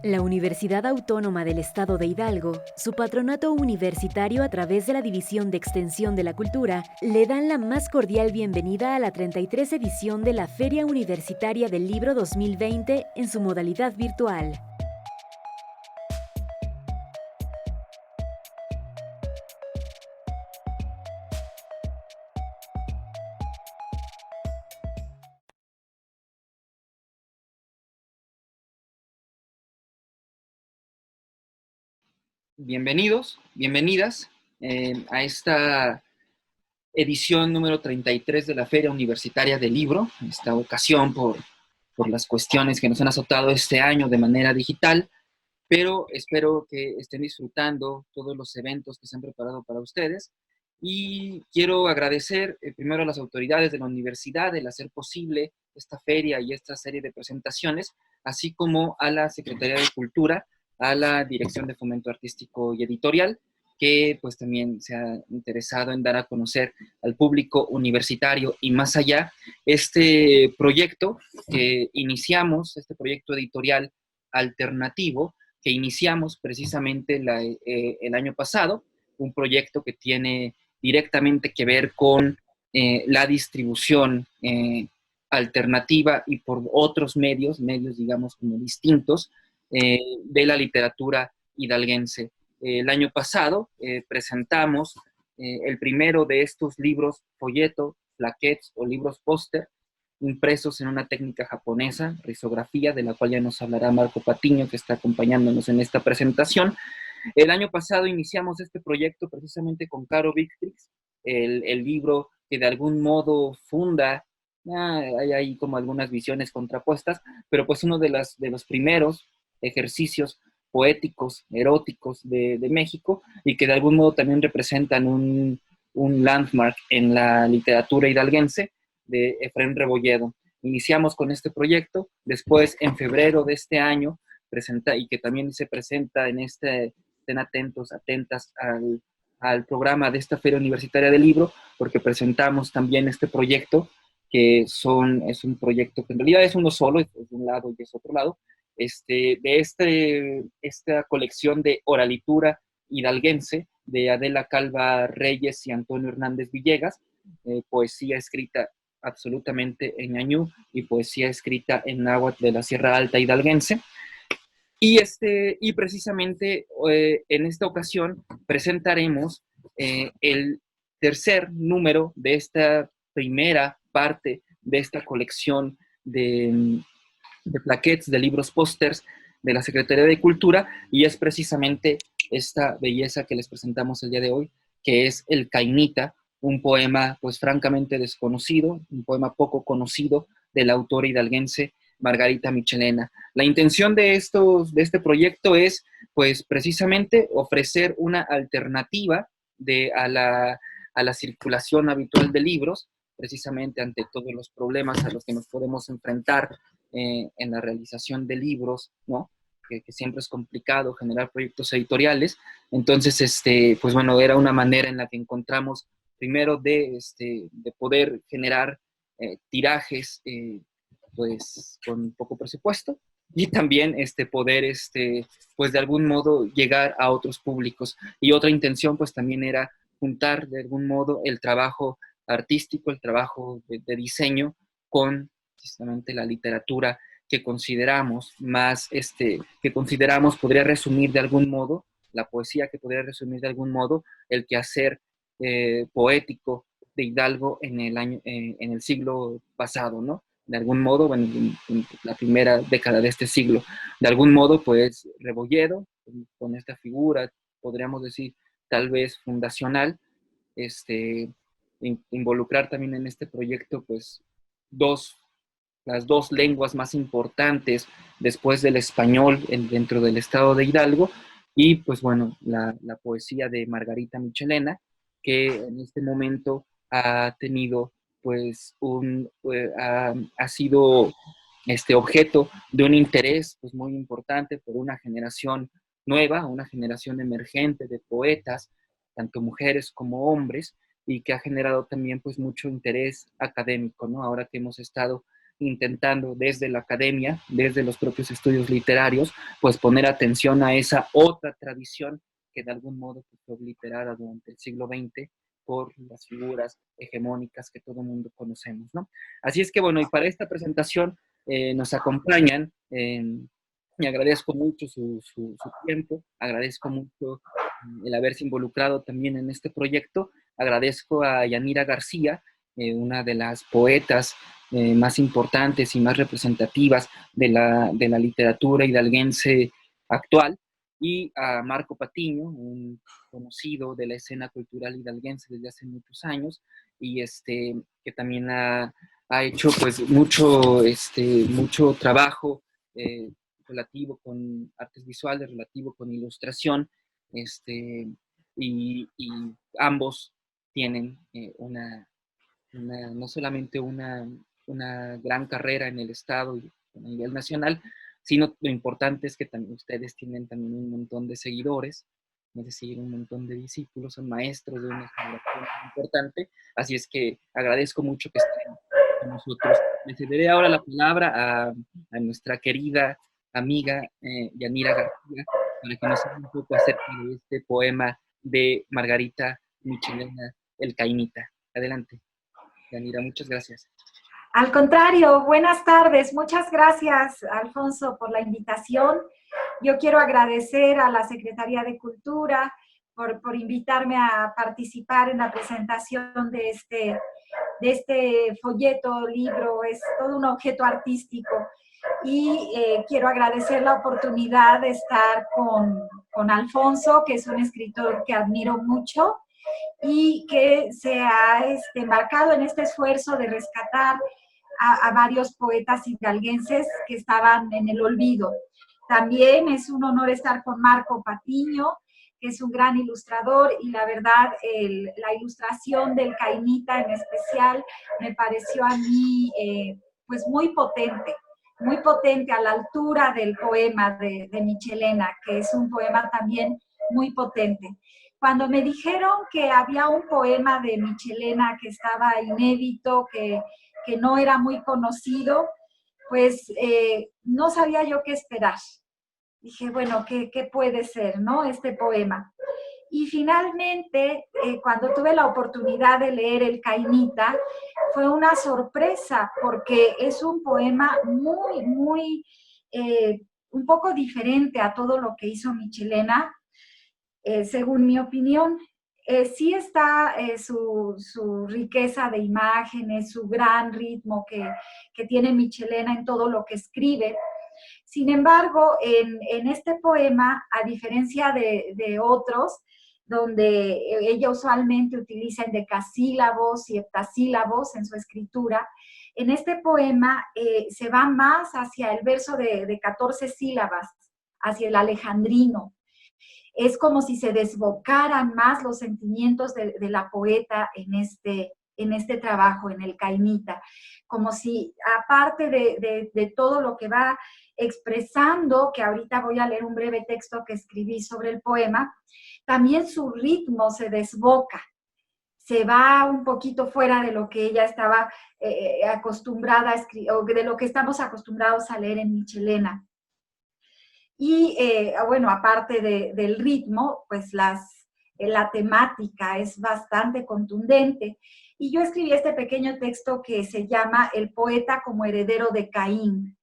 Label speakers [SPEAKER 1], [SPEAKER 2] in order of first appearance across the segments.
[SPEAKER 1] La Universidad Autónoma del Estado de Hidalgo, su patronato universitario a través de la División de Extensión de la Cultura, le dan la más cordial bienvenida a la 33 edición de la Feria Universitaria del Libro 2020 en su modalidad virtual.
[SPEAKER 2] Bienvenidos, bienvenidas a esta edición número 33 de la Feria Universitaria del Libro, en esta ocasión por las cuestiones que nos han azotado este año de manera digital, pero espero que estén disfrutando todos los eventos que se han preparado para ustedes. Y quiero agradecer primero a las autoridades de la universidad el hacer posible esta feria y esta serie de presentaciones, así como a la Secretaría de Cultura, a la Dirección de Fomento Artístico y Editorial, que pues también se ha interesado en dar a conocer al público universitario y más allá este proyecto que iniciamos, este proyecto editorial alternativo que iniciamos precisamente el año pasado, un proyecto que tiene directamente que ver con la distribución alternativa y por otros medios digamos como distintos, de la literatura hidalguense. El año pasado presentamos el primero de estos libros folleto, plaquettes o libros póster, impresos en una técnica japonesa, risografía, de la cual ya nos hablará Marco Patiño, que está acompañándonos en esta presentación. El año pasado iniciamos este proyecto precisamente con Caro Victrix, el libro que de algún modo funda, hay ahí como algunas visiones contrapuestas, pero pues uno de los primeros ejercicios poéticos, eróticos de México y que de algún modo también representan un landmark en la literatura hidalguense de Efrén Rebolledo. Iniciamos con este proyecto, después en febrero de este año, y que también se presenta en este, estén atentos, atentas al programa de esta Feria Universitaria del Libro, porque presentamos también este proyecto, es un proyecto que en realidad es uno solo, es de un lado y es otro lado, esta colección de oralitura hidalguense de Adela Calva Reyes y Antonio Hernández Villegas, poesía escrita absolutamente en ñañú y poesía escrita en náhuatl de la Sierra Alta hidalguense. Y precisamente en esta ocasión presentaremos el tercer número de esta primera parte de esta colección de plaquettes, de libros pósters de la Secretaría de Cultura, y es precisamente esta belleza que les presentamos el día de hoy, que es el Cainita, un poema pues francamente desconocido, un poema poco conocido de la autora hidalguense Margarita Michelena. La intención de este proyecto es pues precisamente ofrecer una alternativa a la circulación habitual de libros, precisamente ante todos los problemas a los que nos podemos enfrentar en la realización de libros, ¿no? Que siempre es complicado generar proyectos editoriales. Entonces, pues bueno, era una manera en la que encontramos primero de poder generar tirajes pues con poco presupuesto y también poder pues de algún modo llegar a otros públicos. Y otra intención pues también era juntar de algún modo el trabajo artístico, el trabajo de diseño con precisamente la literatura que consideramos que consideramos podría resumir de algún modo, la poesía que podría resumir de algún modo el quehacer poético de Hidalgo en el siglo pasado, ¿no? De algún modo, bueno, en la primera década de este siglo, de algún modo, pues, Rebolledo, con esta figura, podríamos decir, tal vez fundacional, involucrar también en este proyecto, pues, dos las dos lenguas más importantes después del español dentro del estado de Hidalgo, y pues bueno, la poesía de Margarita Michelena, que en este momento ha tenido pues ha sido objeto de un interés pues muy importante por una generación nueva, una generación emergente de poetas, tanto mujeres como hombres, y que ha generado también pues mucho interés académico, ¿no? Ahora que hemos estado intentando desde la academia, desde los propios estudios literarios, pues poner atención a esa otra tradición que de algún modo fue obliterada durante el siglo XX por las figuras hegemónicas que todo el mundo conocemos, ¿no? Así es que, bueno, y para esta presentación nos acompañan, y agradezco mucho su tiempo, agradezco mucho el haberse involucrado también en este proyecto, agradezco a Yanira García, una de las poetas más importantes y más representativas de la literatura hidalguense actual, y a Marco Patiño, un conocido de la escena cultural hidalguense desde hace muchos años, y que también ha hecho pues mucho trabajo relativo con artes visuales, relativo con ilustración, y ambos tienen no solamente una gran carrera en el Estado y a nivel nacional, sino lo importante es que también ustedes tienen también un montón de seguidores, es decir, un montón de discípulos, son maestros de una generación importante, así es que agradezco mucho que estén con nosotros. Le cederé ahora la palabra a nuestra querida amiga Yanira García, para que nos hable un poco acerca de este poema de Margarita Michelena, El Caimita. Adelante, Yanira, muchas gracias.
[SPEAKER 3] Al contrario, buenas tardes. Muchas gracias, Alfonso, por la invitación. Yo quiero agradecer a la Secretaría de Cultura por invitarme a participar en la presentación de este folleto, libro. Es todo un objeto artístico. Y quiero agradecer la oportunidad de estar con Alfonso, que es un escritor que admiro mucho y que se ha embarcado en este esfuerzo de rescatar a varios poetas hidalguenses que estaban en el olvido. También es un honor estar con Marco Patiño, que es un gran ilustrador, y la verdad, la ilustración del Caimita en especial me pareció a mí pues muy potente, a la altura del poema de Michelena, que es un poema también muy potente. Cuando me dijeron que había un poema de Michelena que estaba inédito, que no era muy conocido, pues no sabía yo qué esperar. Dije, bueno, ¿qué puede ser, no? Este poema. Y finalmente, cuando tuve la oportunidad de leer El Caimita, fue una sorpresa, porque es un poema muy, un poco diferente a todo lo que hizo Michelena, según mi opinión. Sí está su riqueza de imágenes, su gran ritmo que tiene Michelena en todo lo que escribe. Sin embargo, en este poema, a diferencia de otros, donde ella usualmente utiliza endecasílabos y heptasílabos en su escritura, en este poema se va más hacia el verso de 14 sílabas, hacia el alejandrino. Es como si se desbocaran más los sentimientos de la poeta en este trabajo, en El Caimita. Como si, aparte de todo lo que va expresando, que ahorita voy a leer un breve texto que escribí sobre el poema, también su ritmo se desboca, se va un poquito fuera de lo que ella estaba acostumbrada a escribir, o de lo que estamos acostumbrados a leer en Michelena. Y bueno, aparte del ritmo, pues la temática es bastante contundente. Y yo escribí este pequeño texto que se llama El poeta como heredero de Caín.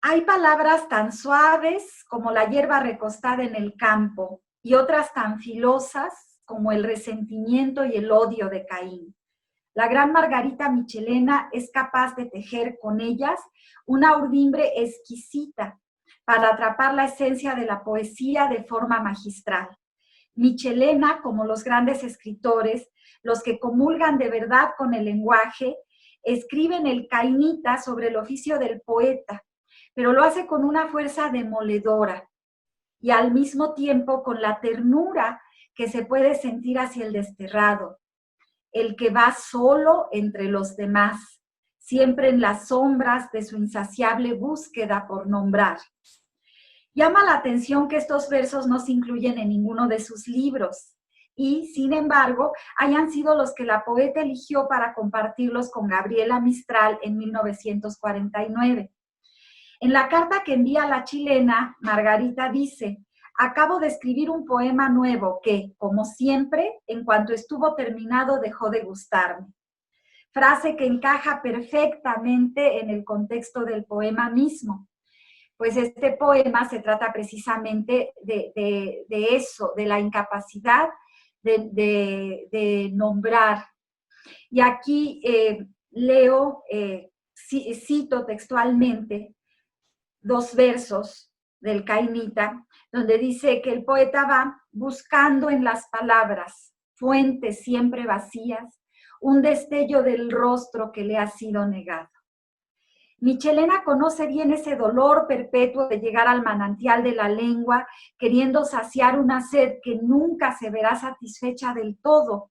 [SPEAKER 3] Hay palabras tan suaves como la hierba recostada en el campo y otras tan filosas como el resentimiento y el odio de Caín. La gran Margarita Michelena es capaz de tejer con ellas una urdimbre exquisita para atrapar la esencia de la poesía de forma magistral. Michelena, como los grandes escritores, los que comulgan de verdad con el lenguaje, escriben el Caimita sobre el oficio del poeta, pero lo hace con una fuerza demoledora y al mismo tiempo con la ternura que se puede sentir hacia el desterrado, el que va solo entre los demás, siempre en las sombras de su insaciable búsqueda por nombrar. Llama la atención que estos versos no se incluyen en ninguno de sus libros. y, sin embargo, hayan sido los que la poeta eligió para compartirlos con Gabriela Mistral en 1949. En la carta que envía a la chilena, Margarita dice: acabo de escribir un poema nuevo que, como siempre, en cuanto estuvo terminado dejó de gustarme. Frase que encaja perfectamente en el contexto del poema mismo. Pues este poema se trata precisamente de eso, de la incapacidad de nombrar. Y aquí cito textualmente 2 versos del Cainita, donde dice que el poeta va buscando en las palabras, fuentes siempre vacías, un destello del rostro que le ha sido negado. Michelena conoce bien ese dolor perpetuo de llegar al manantial de la lengua, queriendo saciar una sed que nunca se verá satisfecha del todo,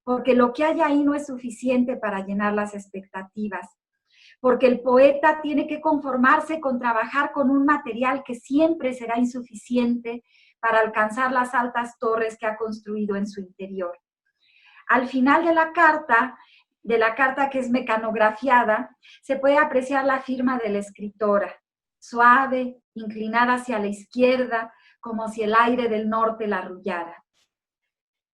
[SPEAKER 3] porque lo que hay ahí no es suficiente para llenar las expectativas, porque el poeta tiene que conformarse con trabajar con un material que siempre será insuficiente para alcanzar las altas torres que ha construido en su interior. Al final de la carta que es mecanografiada, se puede apreciar la firma de la escritora, suave, inclinada hacia la izquierda, como si el aire del norte la arrullara.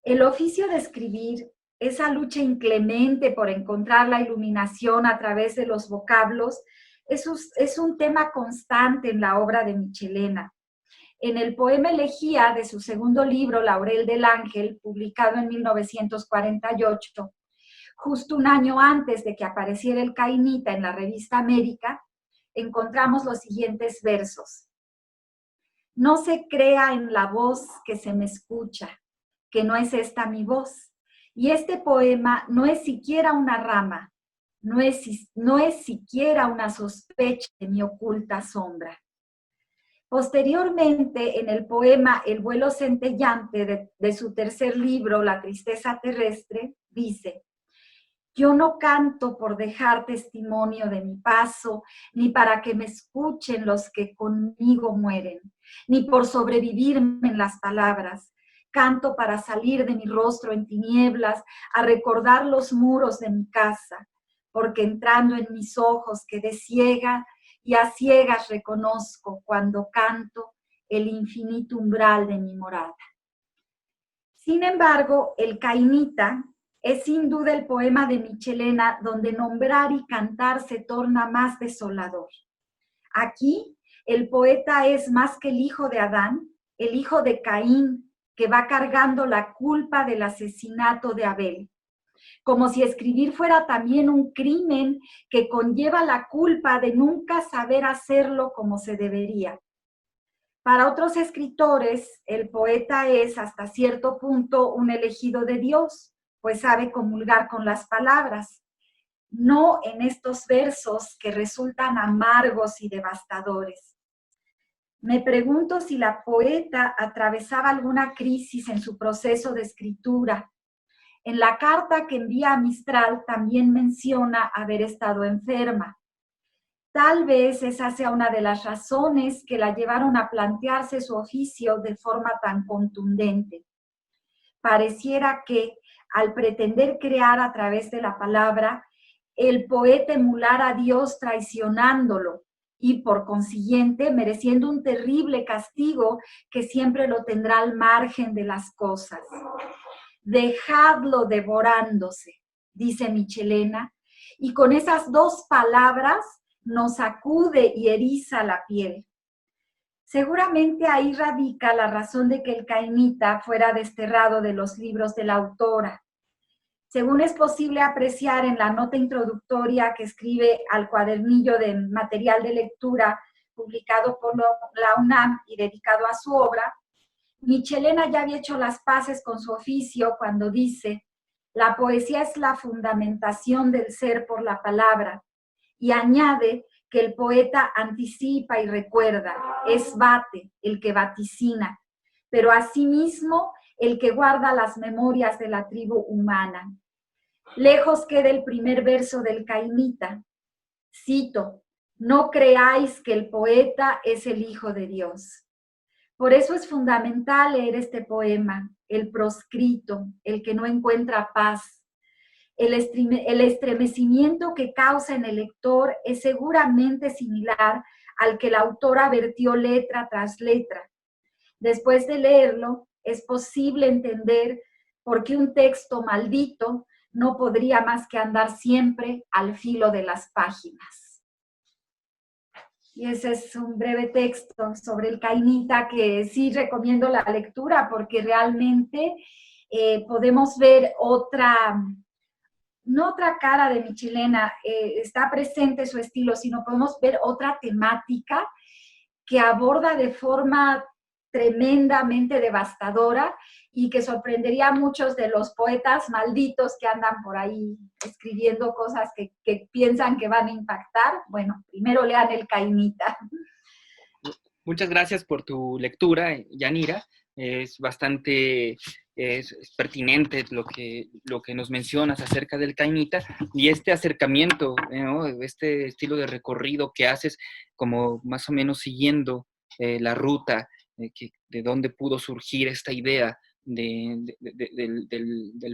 [SPEAKER 3] El oficio de escribir, esa lucha inclemente por encontrar la iluminación a través de los vocablos, es un tema constante en la obra de Michelena. En el poema Elegía de su segundo libro, Laurel del Ángel, publicado en 1948, justo un año antes de que apareciera el Cainita en la revista América, encontramos los siguientes versos. No se crea en la voz que se me escucha, que no es esta mi voz. Y este poema no es siquiera una rama, no es siquiera una sospecha de mi oculta sombra. Posteriormente, en el poema El vuelo centellante de su tercer libro, La tristeza terrestre, dice: yo no canto por dejar testimonio de mi paso, ni para que me escuchen los que conmigo mueren, ni por sobrevivirme en las palabras. Canto para salir de mi rostro en tinieblas, a recordar los muros de mi casa, porque entrando en mis ojos quedé ciega y a ciegas reconozco cuando canto el infinito umbral de mi morada. Sin embargo, el Cainita es sin duda el poema de Michelena donde nombrar y cantar se torna más desolador. Aquí, el poeta es más que el hijo de Adán, el hijo de Caín, que va cargando la culpa del asesinato de Abel. Como si escribir fuera también un crimen que conlleva la culpa de nunca saber hacerlo como se debería. Para otros escritores, el poeta es hasta cierto punto un elegido de Dios, pues sabe comulgar con las palabras, no en estos versos que resultan amargos y devastadores. Me pregunto si la poeta atravesaba alguna crisis en su proceso de escritura. En la carta que envía a Mistral también menciona haber estado enferma. Tal vez esa sea una de las razones que la llevaron a plantearse su oficio de forma tan contundente. Pareciera que, al pretender crear a través de la palabra, el poeta emulara a Dios traicionándolo y, por consiguiente, mereciendo un terrible castigo que siempre lo tendrá al margen de las cosas. Dejadlo devorándose, dice Michelena, y con esas 2 palabras nos sacude y eriza la piel. Seguramente ahí radica la razón de que el Cainita fuera desterrado de los libros de la autora. Según es posible apreciar en la nota introductoria que escribe al cuadernillo de material de lectura publicado por la UNAM y dedicado a su obra, Michelena ya había hecho las paces con su oficio cuando dice: la poesía es la fundamentación del ser por la palabra, y añade que el poeta anticipa y recuerda, es vate, el que vaticina, pero asimismo el que guarda las memorias de la tribu humana. Lejos queda el primer verso del Cainita. Cito: no creáis que el poeta es el hijo de Dios. Por eso es fundamental leer este poema, El proscrito, el que no encuentra paz. El estremecimiento que causa en el lector es seguramente similar al que la autora vertió letra tras letra. Después de leerlo, es posible entender por qué un texto maldito no podría más que andar siempre al filo de las páginas. Y ese es un breve texto sobre el Cainita que sí recomiendo la lectura porque realmente podemos ver no otra cara de Michelena, está presente su estilo, sino podemos ver otra temática que aborda de forma tremendamente devastadora y que sorprendería a muchos de los poetas malditos que andan por ahí escribiendo cosas que piensan que van a impactar. Bueno, primero lean el Cainita.
[SPEAKER 2] Muchas gracias por tu lectura, Yanira. Es bastante es pertinente lo que nos mencionas acerca del Cainita y este acercamiento, ¿no? Este estilo de recorrido que haces como más o menos siguiendo la ruta de dónde pudo surgir esta idea del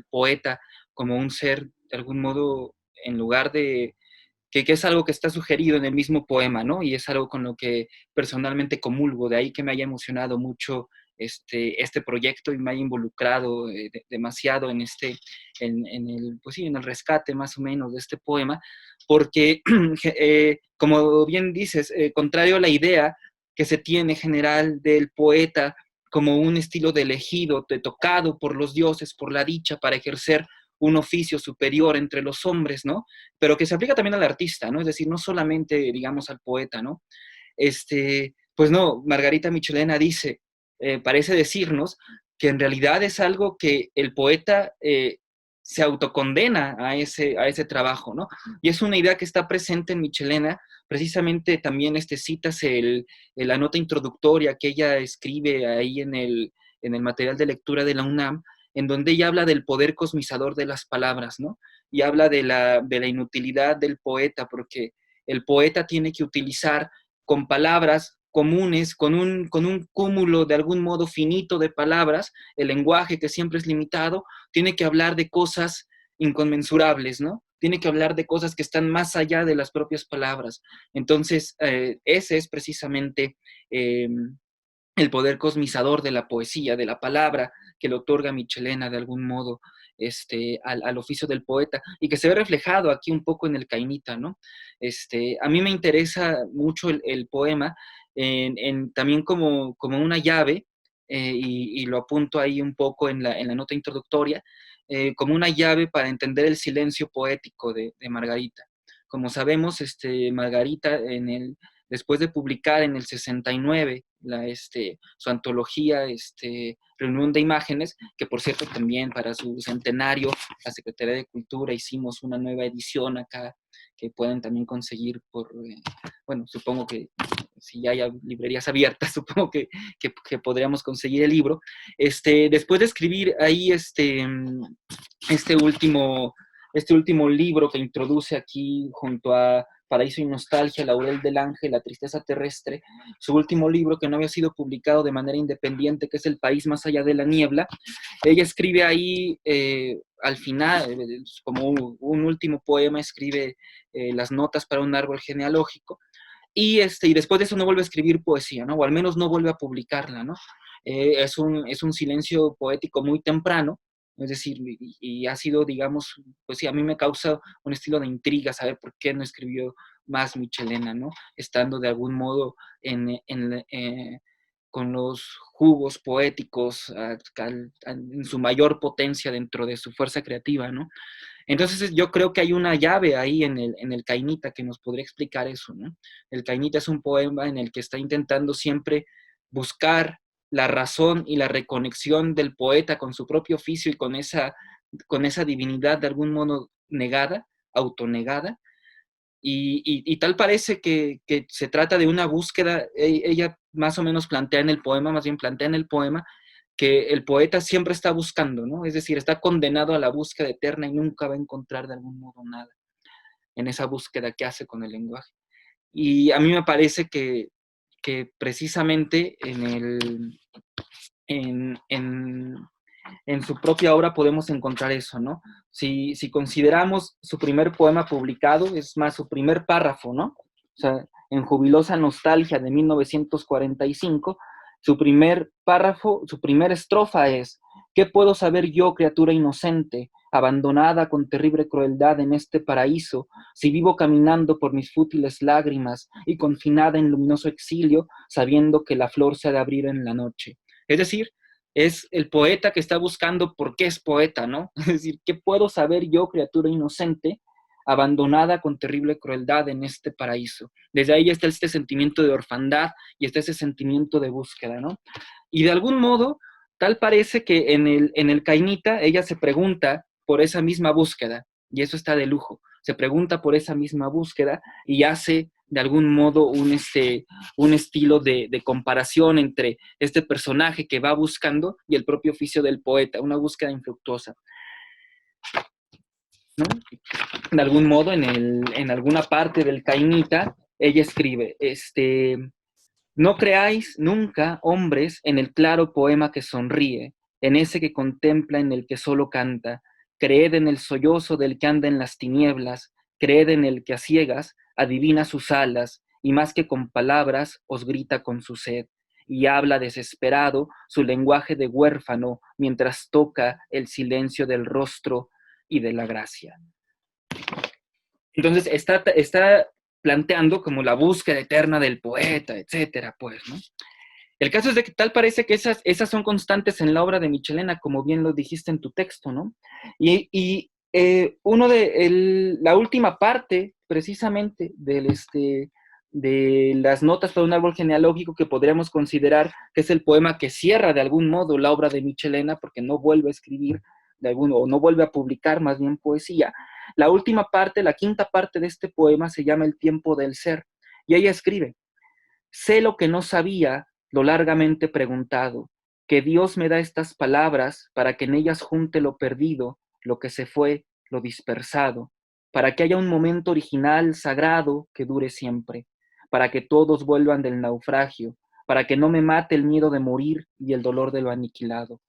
[SPEAKER 2] poeta como un ser, de algún modo, en lugar de que es algo que está sugerido en el mismo poema, ¿no? Y es algo con lo que personalmente comulgo, de ahí que me haya emocionado mucho este proyecto y me haya involucrado demasiado pues sí, en el rescate más o menos de este poema, porque, como bien dices, contrario a la idea que se tiene general del poeta como un estilo de elegido, de tocado por los dioses, por la dicha, para ejercer un oficio superior entre los hombres, ¿no? Pero que se aplica también al artista, ¿no? Es decir, no solamente, digamos, al poeta, ¿no? Pues no, Margarita Michelena dice, parece decirnos que en realidad es algo que el poeta se autocondena a ese trabajo, ¿no? Y es una idea que está presente en Michelena, precisamente también citas la nota introductoria que ella escribe ahí en el material de lectura de la UNAM, en donde ella habla del poder cosmizador de las palabras, ¿no? Y habla de la inutilidad del poeta, porque el poeta tiene que utilizar con palabras comunes, con un cúmulo de algún modo finito de palabras, el lenguaje que siempre es limitado, tiene que hablar de cosas inconmensurables, ¿no? Tiene que hablar de cosas que están más allá de las propias palabras. Entonces, ese es precisamente el poder cosmizador de la poesía, de la palabra, que le otorga Michelena de algún modo al oficio del poeta, y que se ve reflejado aquí un poco en el Cainita, ¿no? A mí me interesa mucho el poema, también como una llave, y lo apunto ahí un poco en la nota introductoria, como una llave para entender el silencio poético de Margarita. Como sabemos, Margarita después de publicar en el 69 su antología Reunión de Imágenes, que por cierto también para su centenario la Secretaría de Cultura hicimos una nueva edición acá que pueden también conseguir bueno, supongo que si ya hay librerías abiertas, supongo que podríamos conseguir el libro. Después de escribir ahí este último libro que introduce aquí junto a Paraíso y Nostalgia, Laurel del Ángel, La Tristeza Terrestre, su último libro que no había sido publicado de manera independiente, que es El País Más Allá de la Niebla. Ella escribe ahí, al final, como un último poema, escribe las notas para un árbol genealógico, y después de eso no vuelve a escribir poesía, ¿no? O al menos no vuelve a publicarla, ¿no? Es un silencio poético muy temprano, es decir, y ha sido, digamos, pues sí, a mí me causa un estilo de intriga saber por qué no escribió más Michelena, ¿no? Estando de algún modo con los jugos poéticos en su mayor potencia dentro de su fuerza creativa, ¿no? Entonces yo creo que hay una llave ahí en el Cainita que nos podría explicar eso, ¿no? El Cainita es un poema en el que está intentando siempre buscar la razón y la reconexión del poeta con su propio oficio y con esa divinidad de algún modo negada, autonegada, y tal parece que se trata de una búsqueda. Ella más o menos plantea en el poema, más bien plantea en el poema, que el poeta siempre está buscando, ¿no? Es decir, está condenado a la búsqueda eterna y nunca va a encontrar de algún modo nada en esa búsqueda que hace con el lenguaje. Y a mí me parece que que precisamente en, en, en su propia obra podemos encontrar eso, ¿no? Si consideramos su primer poema publicado, es más, su primer párrafo, ¿no? O sea, en Jubilosa Nostalgia de 1945, su primer párrafo, su primera estrofa es: ¿qué puedo saber yo, criatura inocente, abandonada con terrible crueldad en este paraíso, si vivo caminando por mis fútiles lágrimas y confinada en luminoso exilio, sabiendo que la flor se ha de abrir en la noche? Es decir, es el poeta que está buscando por qué es poeta, ¿no? Es decir, ¿qué puedo saber yo, criatura inocente, abandonada con terrible crueldad en este paraíso? Desde ahí está este sentimiento de orfandad y está ese sentimiento de búsqueda, ¿no? Y de algún modo, tal parece que en el Cainita ella se pregunta por esa misma búsqueda, y eso está de lujo. Se pregunta por esa misma búsqueda y hace de algún modo un estilo de comparación entre este personaje que va buscando y el propio oficio del poeta, una búsqueda infructuosa, ¿no? De algún modo, en alguna parte del Cainita, ella escribe, no creáis nunca, hombres, en el claro poema que sonríe, en ese que contempla, en el que solo canta. Creed en el sollozo del que anda en las tinieblas, creed en el que a ciegas adivina sus alas, y más que con palabras os grita con su sed, y habla desesperado su lenguaje de huérfano, mientras toca el silencio del rostro y de la gracia. Entonces está planteando como la búsqueda eterna del poeta, etcétera, pues, ¿no? El caso es de que tal parece que esas son constantes en la obra de Michelena, como bien lo dijiste en tu texto, ¿no? Y la última parte, precisamente, de las notas para un árbol genealógico, que podríamos considerar que es el poema que cierra de algún modo la obra de Michelena, porque no vuelve a escribir o no vuelve a publicar más bien poesía. La última parte, la quinta parte de este poema se llama El tiempo del ser, y ella escribe: sé lo que no sabía, lo largamente preguntado, que Dios me da estas palabras para que en ellas junte lo perdido, lo que se fue, lo dispersado, para que haya un momento original, sagrado, que dure siempre, para que todos vuelvan del naufragio, para que no me mate el miedo de morir y el dolor de lo aniquilado.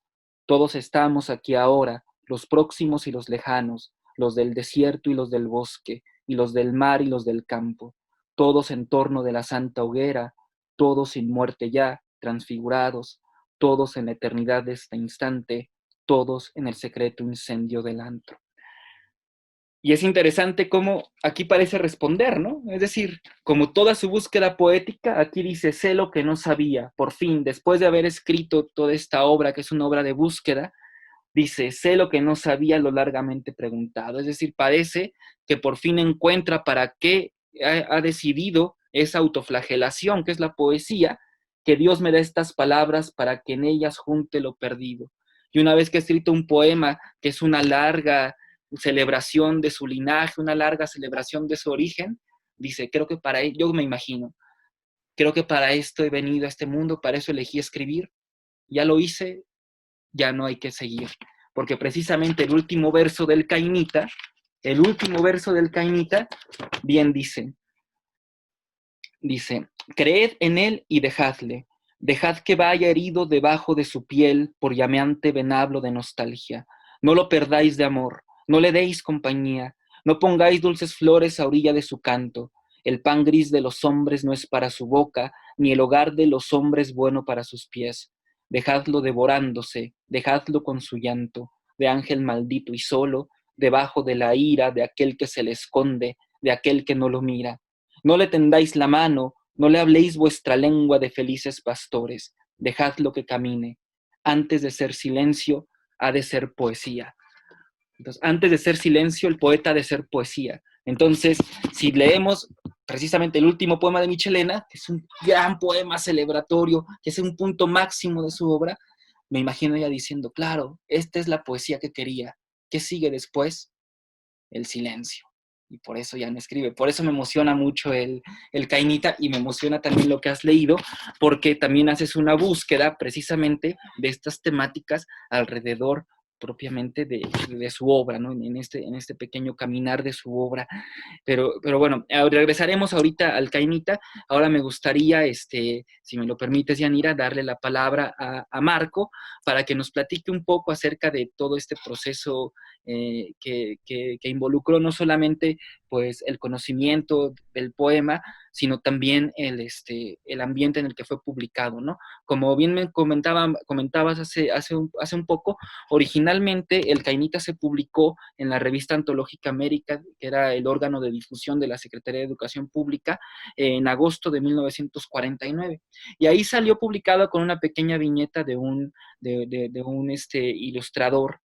[SPEAKER 2] Todos estamos aquí ahora, los próximos y los lejanos, los del desierto y los del bosque, y los del mar y los del campo, todos en torno de la santa hoguera, todos sin muerte ya, transfigurados, todos en la eternidad de este instante, todos en el secreto incendio del antro. Y es interesante cómo aquí parece responder, ¿no? Es decir, como toda su búsqueda poética, aquí dice: sé lo que no sabía. Por fin, después de haber escrito toda esta obra, que es una obra de búsqueda, dice: sé lo que no sabía, lo largamente preguntado. Es decir, parece que por fin encuentra para qué ha decidido esa autoflagelación, que es la poesía, que Dios me da estas palabras para que en ellas junte lo perdido. Y una vez que ha escrito un poema que es una larga celebración de su linaje, una larga celebración de su origen, dice: creo que yo me imagino, creo que para esto he venido a este mundo, para eso elegí escribir, ya lo hice, ya no hay que seguir. Porque precisamente el último verso del Cainita, bien dice, creed en él y dejad que vaya herido debajo de su piel por llameante venablo de nostalgia. No lo perdáis de amor, no le deis compañía, no pongáis dulces flores a orilla de su canto. El pan gris de los hombres no es para su boca, ni el hogar de los hombres bueno para sus pies. Dejadlo devorándose, dejadlo con su llanto, de ángel maldito y solo, debajo de la ira de aquel que se le esconde, de aquel que no lo mira. No le tendáis la mano, no le habléis vuestra lengua de felices pastores, dejadlo que camine. Antes de ser silencio, ha de ser poesía. Entonces, antes de ser silencio, el poeta ha de ser poesía. Entonces, si leemos precisamente el último poema de Michelena, que es un gran poema celebratorio, que es un punto máximo de su obra, me imagino ella diciendo: claro, esta es la poesía que quería. ¿Qué sigue después? El silencio. Y por eso ya no escribe. Por eso me emociona mucho el Cainita, y me emociona también lo que has leído, porque también haces una búsqueda precisamente de estas temáticas alrededor propiamente de su obra, ¿no? En este pequeño caminar de su obra. Pero bueno, regresaremos ahorita al Cainita. Ahora me gustaría, si me lo permites, Yanira, darle la palabra a Marco para que nos platique un poco acerca de todo este proceso que involucró no solamente pues, el conocimiento del poema, sino también el ambiente en el que fue publicado, ¿no? Como bien me comentabas hace un poco, originalmente el Cainita se publicó en la revista antológica América, que era el órgano de difusión de la Secretaría de Educación Pública, en agosto de 1949. Y ahí salió publicado con una pequeña viñeta de un ilustrador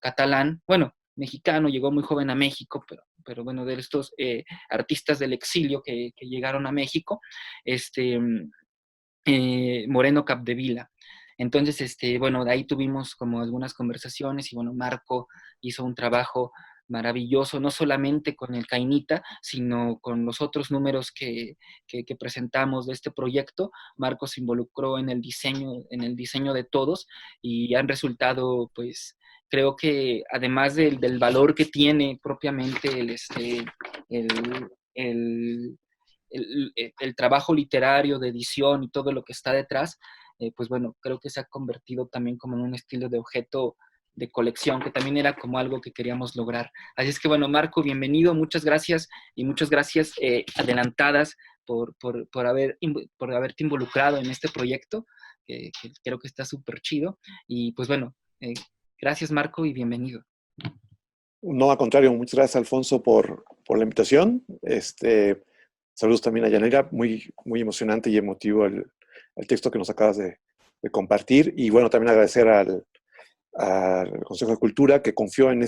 [SPEAKER 2] catalán, bueno, mexicano, llegó muy joven a México, pero bueno, de estos artistas del exilio que llegaron a México, Moreno Capdevila. Entonces, bueno, de ahí tuvimos como algunas conversaciones y bueno, Marco hizo un trabajo maravilloso, no solamente con el Cainita, sino con los otros números que presentamos de este proyecto. Marco se involucró en el diseño de todos y han resultado, pues, creo que además del valor que tiene propiamente el, el trabajo literario de edición y todo lo que está detrás, pues bueno, creo que se ha convertido también como en un estilo de objeto de colección, que también era como algo que queríamos lograr. Así es que bueno, Marco, bienvenido, muchas gracias y muchas gracias adelantadas por haberte involucrado en este proyecto, que creo que está súper chido. Y pues bueno, gracias Marco y bienvenido.
[SPEAKER 4] No, al contrario, muchas gracias Alfonso por la invitación. Saludos también a Yanira, muy, muy emocionante y emotivo el texto que nos acabas de compartir. Y bueno, también agradecer al Consejo de Cultura que confió en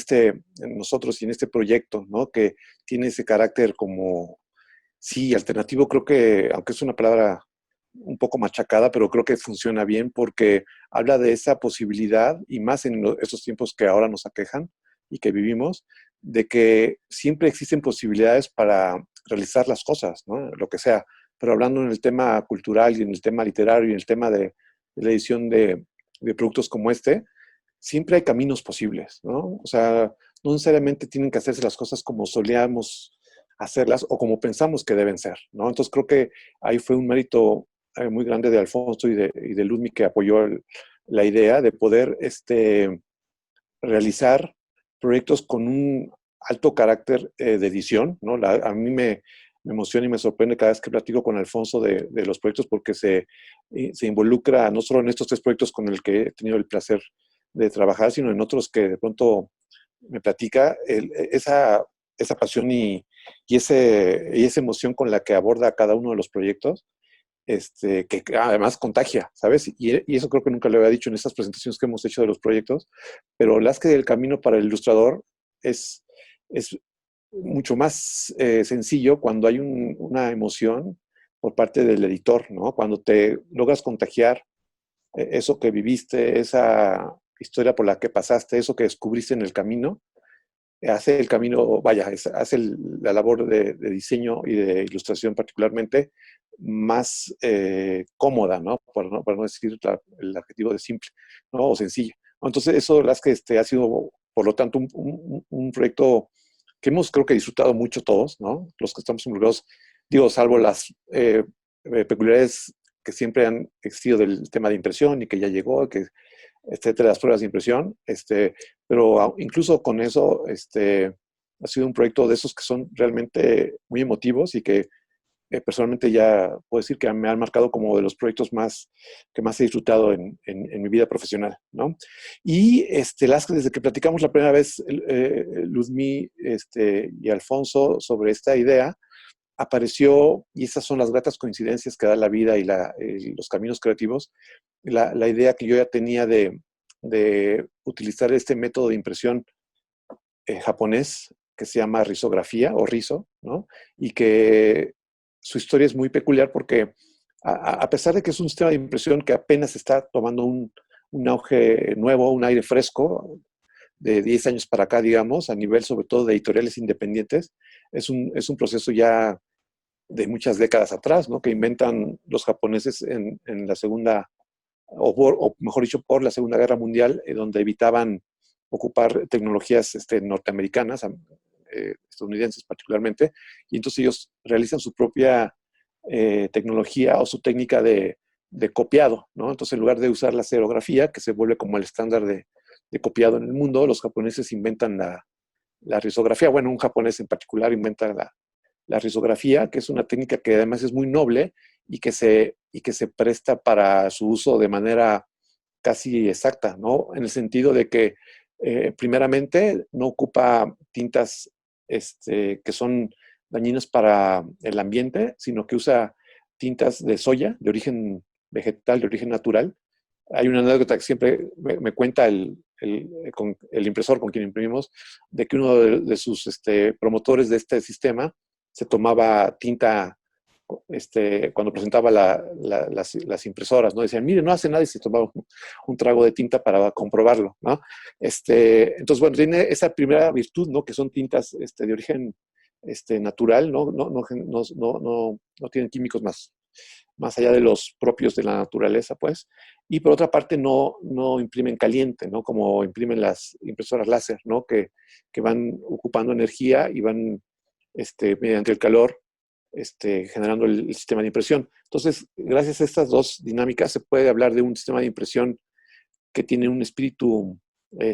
[SPEAKER 4] nosotros y en este proyecto, ¿no? Que tiene ese carácter como, sí, alternativo. Creo que, aunque es una palabra un poco machacada, pero creo que funciona bien porque habla de esa posibilidad, y más en estos tiempos que ahora nos aquejan y que vivimos, de que siempre existen posibilidades para realizar las cosas, ¿no? Lo que sea. Pero hablando en el tema cultural y en el tema literario y en el tema de la edición de productos como siempre hay caminos posibles, ¿no? O sea, no necesariamente tienen que hacerse las cosas como solíamos hacerlas o como pensamos que deben ser, ¿no? Entonces creo que ahí fue un mérito muy grande de Alfonso y de Ludmi, que apoyó la idea de poder realizar proyectos con un alto carácter de edición, ¿no? A mí me emociona y me sorprende cada vez que platico con Alfonso de los proyectos, porque se involucra no solo en estos 3 proyectos con el que he tenido el placer de trabajar, sino en otros que de pronto me platica esa pasión y esa emoción con la que aborda cada uno de los proyectos, que además contagia, ¿sabes? Y eso creo que nunca le había dicho en estas presentaciones que hemos hecho de los proyectos, pero que el camino para el ilustrador es mucho más sencillo cuando hay una emoción por parte del editor, ¿no? Cuando te logras contagiar eso que viviste, esa historia por la que pasaste, eso que descubriste en el camino, hace el camino, hace la labor de diseño y de ilustración particularmente más cómoda, ¿no? Para no decir el adjetivo de simple, ¿no? O sencilla. Entonces, eso ha sido, por lo tanto, un proyecto que creo que disfrutado mucho todos, ¿no? Los que estamos involucrados, digo, salvo las peculiaridades que siempre han existido del tema de impresión y que ya llegó, etcétera, las pruebas de impresión, pero incluso con eso, ha sido un proyecto de esos que son realmente muy emotivos y que personalmente ya puedo decir que me han marcado como de los proyectos que más he disfrutado en mi vida profesional, ¿no? Y desde que platicamos la primera vez, Luzmi y Alfonso sobre esta idea, apareció, y esas son las gratas coincidencias que da la vida y los caminos creativos, la idea que yo ya tenía de utilizar este método de impresión japonés que se llama risografía o rizo, ¿no? Y que su historia es muy peculiar porque a pesar de que es un sistema de impresión que apenas está tomando un auge nuevo, un aire fresco, de 10 años para acá, digamos, a nivel sobre todo de editoriales independientes, es un proceso ya de muchas décadas atrás, ¿no? Que inventan los japoneses en la segunda, o mejor dicho, por la Segunda Guerra Mundial, donde evitaban ocupar tecnologías norteamericanas, estadounidenses particularmente, y entonces ellos realizan su propia tecnología o su técnica de copiado, ¿no? Entonces, en lugar de usar la serigrafía, que se vuelve como el estándar de copiado en el mundo, los japoneses inventan la risografía. Bueno, un japonés en particular inventa la risografía, que es una técnica que además es muy noble y que se presta para su uso de manera casi exacta, ¿no? En el sentido de que, primeramente, no ocupa tintas que son dañinas para el ambiente, sino que usa tintas de soya, de origen vegetal, de origen natural. Hay una anécdota que siempre me cuenta el impresor con quien imprimimos, de que uno de sus promotores de este sistema se tomaba tinta cuando presentaba las impresoras, ¿no? Decían, mire, no hace nada, y se tomaba un trago de tinta para comprobarlo, ¿no? Entonces, bueno, tiene esa primera virtud, ¿no? Que son tintas de origen natural, ¿no? No tienen químicos más allá de los propios de la naturaleza, pues. Y por otra parte, no imprimen caliente, ¿no? Como imprimen las impresoras láser, ¿no? Que van ocupando energía y van, mediante el calor, generando el sistema de impresión. Entonces, gracias a estas dos dinámicas, se puede hablar de un sistema de impresión que tiene un espíritu,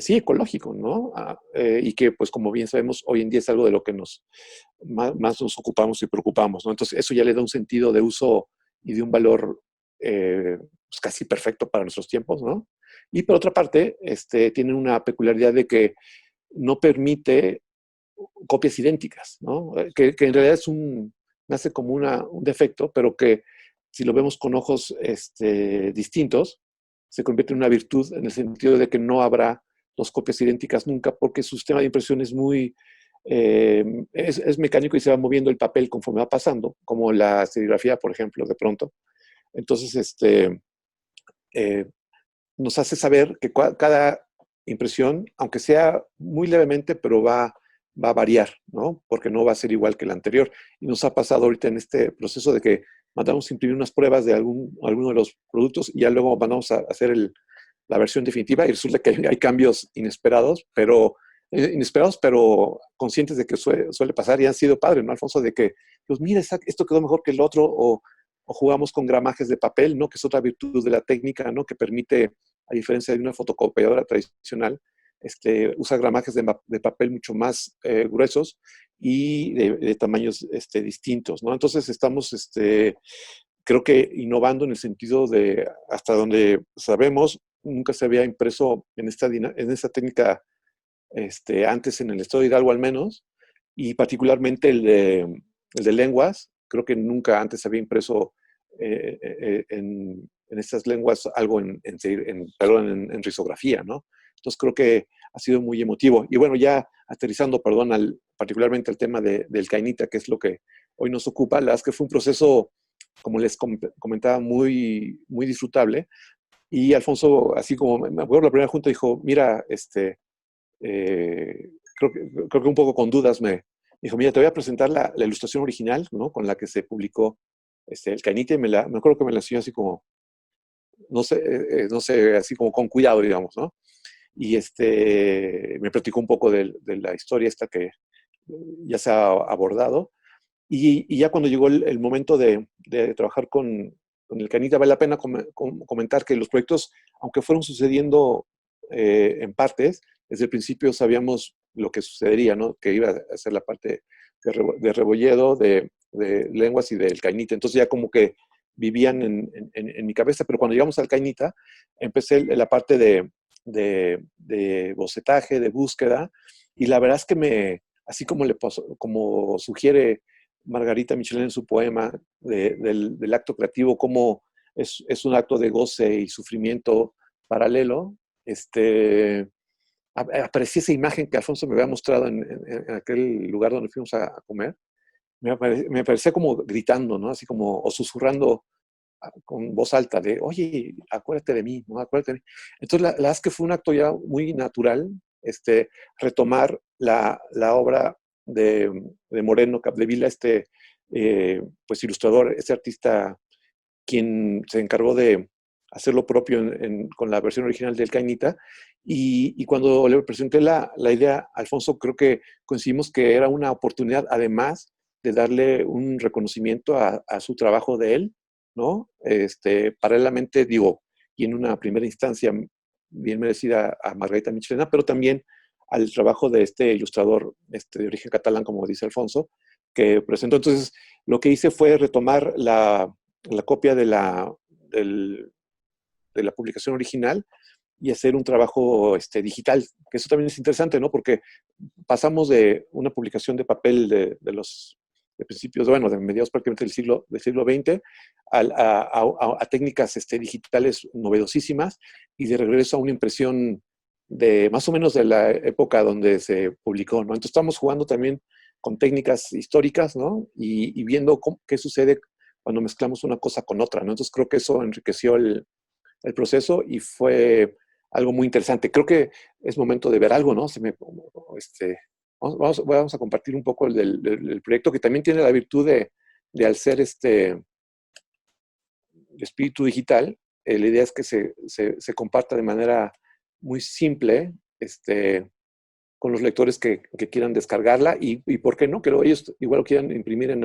[SPEAKER 4] sí, ecológico, ¿no? Y que, pues, como bien sabemos, hoy en día es algo de lo que más nos ocupamos y preocupamos, ¿no? Entonces, eso ya le da un sentido de uso y de un valor pues casi perfecto para nuestros tiempos, ¿no? Y por otra parte, tiene una peculiaridad de que no permite copias idénticas, ¿no? Que en realidad nace como un defecto, pero que si lo vemos con ojos distintos, se convierte en una virtud en el sentido de que no habrá dos copias idénticas nunca, porque su sistema de impresión es es mecánico y se va moviendo el papel conforme va pasando, como la serigrafía, por ejemplo, de pronto. Entonces, nos hace saber que cada impresión, aunque sea muy levemente, pero va a variar, ¿no? Porque no va a ser igual que la anterior. Y nos ha pasado ahorita en este proceso de que mandamos a imprimir unas pruebas de alguno de los productos y ya luego mandamos a hacer la versión definitiva y resulta que hay cambios inesperados, pero conscientes de que suele pasar y han sido padres, ¿no, Alfonso? De que, pues mira, esto quedó mejor que el otro, o jugamos con gramajes de papel, ¿no? Que es otra virtud de la técnica, ¿no? Que permite, a diferencia de una fotocopiadora tradicional, usa gramajes de papel mucho más gruesos y de tamaños distintos, ¿no? Entonces estamos, creo que innovando en el sentido de, hasta donde sabemos, nunca se había impreso en esta técnica antes en el estado de Hidalgo al menos, y particularmente el de lenguas. Creo que nunca antes se había impreso en estas lenguas algo en risografía, ¿no? Entonces creo que ha sido muy emotivo. Y bueno, ya aterrizando, perdón, particularmente al tema del Cainita, que es lo que hoy nos ocupa, la verdad es que fue un proceso, como les comentaba, muy, muy disfrutable. Y Alfonso, así como me acuerdo la primera junta, dijo, mira, creo que un poco con dudas me dijo, mira, te voy a presentar la ilustración original, ¿no? Con la que se publicó el Cainita, y me acuerdo que me la enseñó así como, no sé, así como con cuidado, digamos, ¿no? Y me platicó un poco de la historia esta que ya se ha abordado. Y ya cuando llegó el momento de trabajar con el Cainita, vale la pena comentar que los proyectos, aunque fueron sucediendo en partes, desde el principio sabíamos lo que sucedería, ¿no? Que iba a ser la parte de Rebolledo, de lenguas y del Cainita. Entonces ya como que vivían en mi cabeza, pero cuando llegamos al Cainita, empecé la parte de bocetaje, de búsqueda, y la verdad es que así como como sugiere Margarita Michelin en su poema del acto creativo, como es un acto de goce y sufrimiento paralelo, aparecía esa imagen que Alfonso me había mostrado en aquel lugar donde fuimos a comer. Me parecía como gritando, ¿no? Así como, o susurrando con voz alta de, oye, acuérdate de mí, ¿no? Acuérdate de mí. Entonces, la verdad es que fue un acto ya muy natural, retomar la obra de Moreno Capdevila, pues ilustrador, artista quien se encargó de hacer lo propio con la versión original del Cainita. Y cuando le presenté la idea a Alfonso, creo que coincidimos que era una oportunidad, además de darle un reconocimiento a su trabajo de él, ¿no? Paralelamente, digo, y en una primera instancia bien merecida a Margarita Michelena, pero también al trabajo de este ilustrador de origen catalán, como dice Alfonso, que presentó. Entonces, lo que hice fue retomar la copia de la publicación original y hacer un trabajo digital, que eso también es interesante, ¿no? Porque pasamos de una publicación de papel de principios, bueno, de mediados prácticamente del siglo XX a técnicas digitales novedosísimas y de regreso a una impresión de más o menos de la época donde se publicó, ¿no? Entonces estamos jugando también con técnicas históricas, ¿no? Y viendo qué sucede cuando mezclamos una cosa con otra, ¿no? Entonces creo que eso enriqueció el proceso y fue algo muy interesante. Creo que es momento de ver algo, ¿no? Vamos a compartir un poco del proyecto, que también tiene la virtud de al ser espíritu digital, la idea es que se comparta de manera muy simple con los lectores que quieran descargarla y ¿por qué no? Que ellos igual lo quieran imprimir en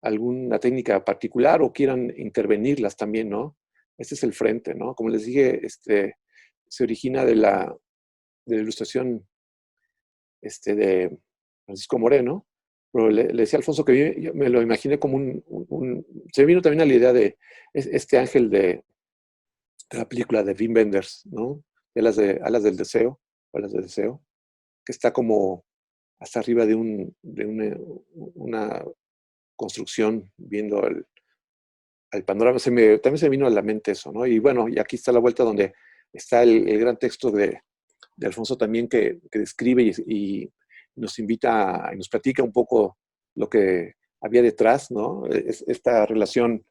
[SPEAKER 4] alguna técnica particular o quieran intervenirlas también, ¿no? Este es el frente, ¿no? Como les dije, se origina de la ilustración de Francisco Moreno, pero le decía a Alfonso que yo me lo imaginé como se me vino también a la idea de este ángel de la película de Wim Wenders, ¿no? Alas del deseo, alas del deseo, que está como hasta arriba de una construcción viendo al panorama. También se me vino a la mente eso, ¿no? Y bueno, y aquí está la vuelta donde está el gran texto de Alfonso también que describe y nos invita y nos platica un poco lo que había detrás, ¿no? Esta relación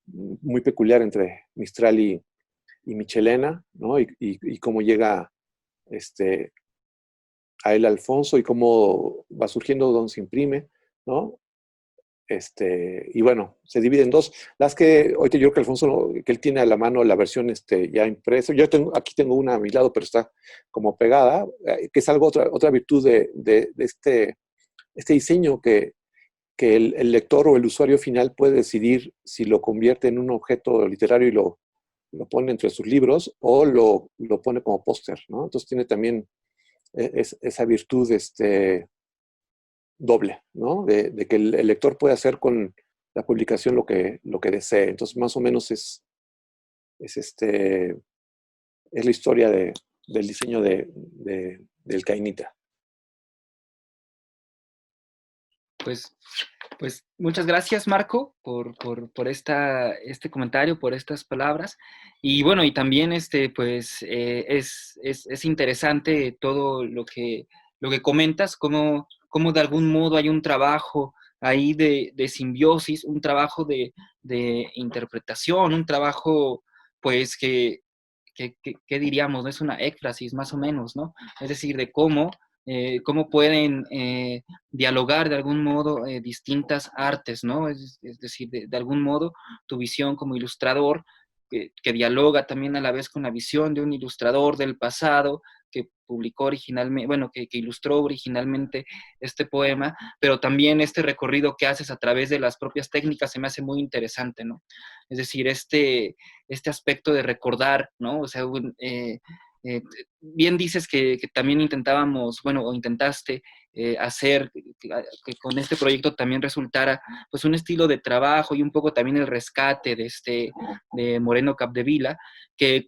[SPEAKER 4] muy peculiar entre Mistral y Michelena, ¿no? Y cómo llega a él Alfonso y cómo va surgiendo donde se imprime, ¿no? Y bueno, se divide en dos. Las que ahorita yo creo que Alfonso, que él tiene a la mano la versión ya impresa. Yo aquí tengo una a mi lado, pero está como pegada, que es algo otra virtud de este diseño que el lector o el usuario final puede decidir si lo convierte en un objeto literario y lo pone entre sus libros o lo pone como póster, ¿no? Entonces tiene también esa virtud doble, ¿no? De que el lector puede hacer con la publicación lo que desee. Entonces, más o menos es la historia del diseño del Cainita.
[SPEAKER 2] Pues muchas gracias, Marco, por este comentario, por estas palabras. Y bueno, y también pues es interesante todo lo que comentas, cómo de algún modo hay un trabajo ahí de simbiosis, un trabajo de interpretación, un trabajo pues que diríamos, ¿no? Es una éfrasis más o menos, ¿no? Es decir, de cómo pueden dialogar de algún modo distintas artes, ¿no? Es decir, de algún modo tu visión como ilustrador, que dialoga también a la vez con la visión de un ilustrador del pasado, que publicó originalmente, bueno, que ilustró originalmente este poema, pero también este recorrido que haces a través de las propias técnicas se me hace muy interesante, ¿no? Es decir, este aspecto de recordar, ¿no? O sea, bien dices que también intentábamos, bueno, o intentaste hacer que con este proyecto también resultara pues un estilo de trabajo y un poco también el rescate de Moreno Capdevila, que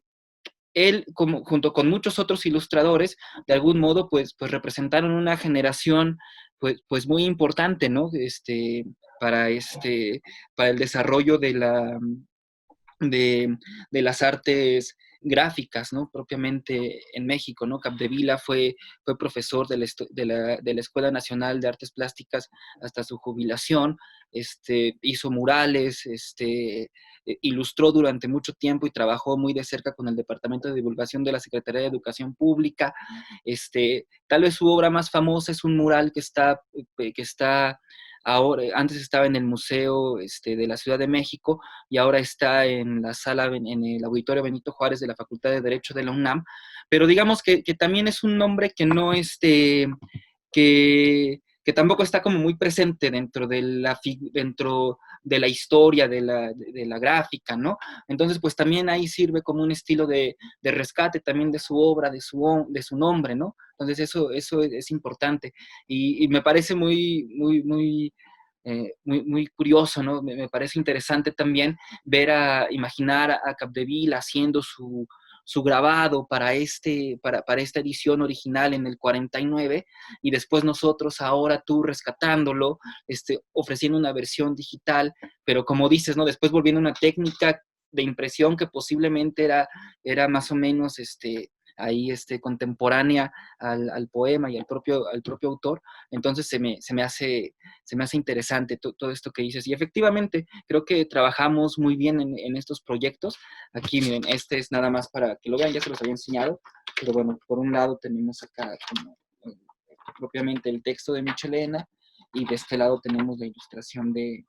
[SPEAKER 2] él, junto con muchos otros ilustradores, de algún modo, pues representaron una generación, pues muy importante, ¿no? Para el desarrollo de las artes gráficas, ¿no? Propiamente en México, ¿no? Capdevila fue profesor de la Escuela Nacional de Artes Plásticas hasta su jubilación, hizo murales, ilustró durante mucho tiempo y trabajó muy de cerca con el Departamento de Divulgación de la Secretaría de Educación Pública. Tal vez su obra más famosa es un mural que está ahora, antes estaba en el Museo de la Ciudad de México y ahora está en la sala, en el Auditorio Benito Juárez de la Facultad de Derecho de la UNAM, pero digamos que también es un nombre que no, que tampoco está como muy presente dentro de la historia de la gráfica, ¿no? Entonces, pues también ahí sirve como un estilo de rescate también de su obra, de su nombre, ¿no? Entonces, eso es importante y me parece muy curioso, ¿no? Me parece interesante también imaginar a Capdeville haciendo su grabado para esta edición original en el 49 y después nosotros ahora tú rescatándolo, ofreciendo una versión digital, pero como dices, ¿no? Después volviendo una técnica de impresión que posiblemente era más o menos ahí contemporánea al poema y al propio autor, entonces se me hace interesante todo esto que dices. Y efectivamente, creo que trabajamos muy bien en estos proyectos. Aquí, miren, este es nada más para que lo vean, ya se los había enseñado, pero bueno, por un lado tenemos acá como, propiamente el texto de Michelena y de este lado tenemos la ilustración de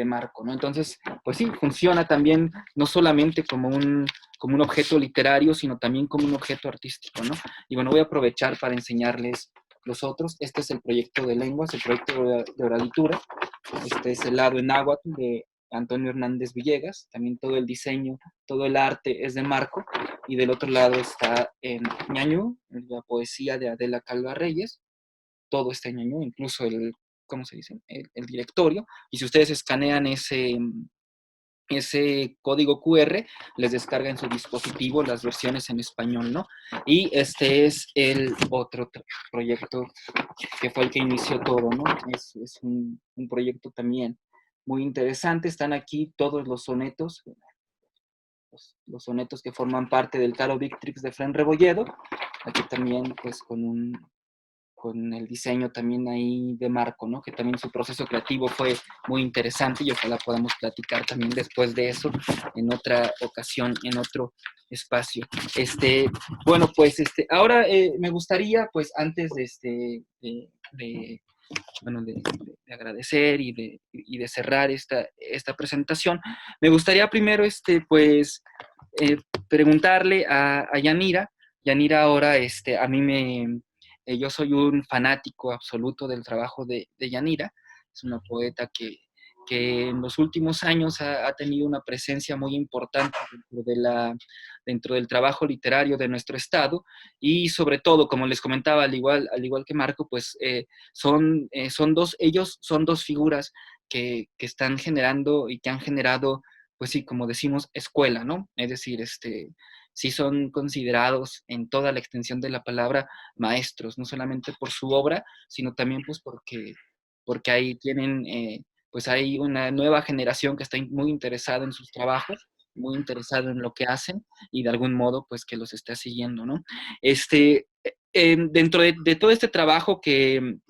[SPEAKER 2] Marco, ¿no? Entonces, pues sí, funciona también no solamente como un objeto literario, sino también como un objeto artístico, ¿no? Y bueno, voy a aprovechar para enseñarles los otros. Este es el proyecto de lenguas, el proyecto de oralitura. Este es el lado en náhuatl de Antonio Hernández Villegas. También todo el diseño, todo el arte es de Marco. Y del otro lado está en ñañú, la poesía de Adela Calva Reyes. Todo está en ñañú, incluso ¿cómo se dice? El directorio. Y si ustedes escanean ese código QR, les descarga en su dispositivo las versiones en español, ¿no? Y este es el otro proyecto que fue el que inició todo, ¿no? Es un proyecto también muy interesante. Están aquí todos los sonetos, los sonetos que forman parte del Caro Victrix de Fren Rebolledo. Aquí también, pues, con el diseño también ahí de Marco, ¿no? Que también su proceso creativo fue muy interesante y ojalá podamos platicar también después de eso en otra ocasión, en otro espacio. Bueno, pues ahora me gustaría, pues antes bueno, de agradecer y de cerrar esta presentación, me gustaría primero, pues, preguntarle a Yanira. Yanira ahora, a mí yo soy un fanático absoluto del trabajo de Yanira. Es una poeta que en los últimos años ha tenido una presencia muy importante dentro del trabajo literario de nuestro estado y sobre todo, como les comentaba, al igual que Marco, pues ellos son dos figuras que están generando y que han generado, pues sí, como decimos, escuela, ¿no? Es decir, sí son considerados en toda la extensión de la palabra maestros, no solamente por su obra, sino también pues porque ahí tienen, pues hay una nueva generación que está muy interesada en sus trabajos, muy interesada en lo que hacen y de algún modo pues que los está siguiendo, ¿no? Dentro de todo este trabajo de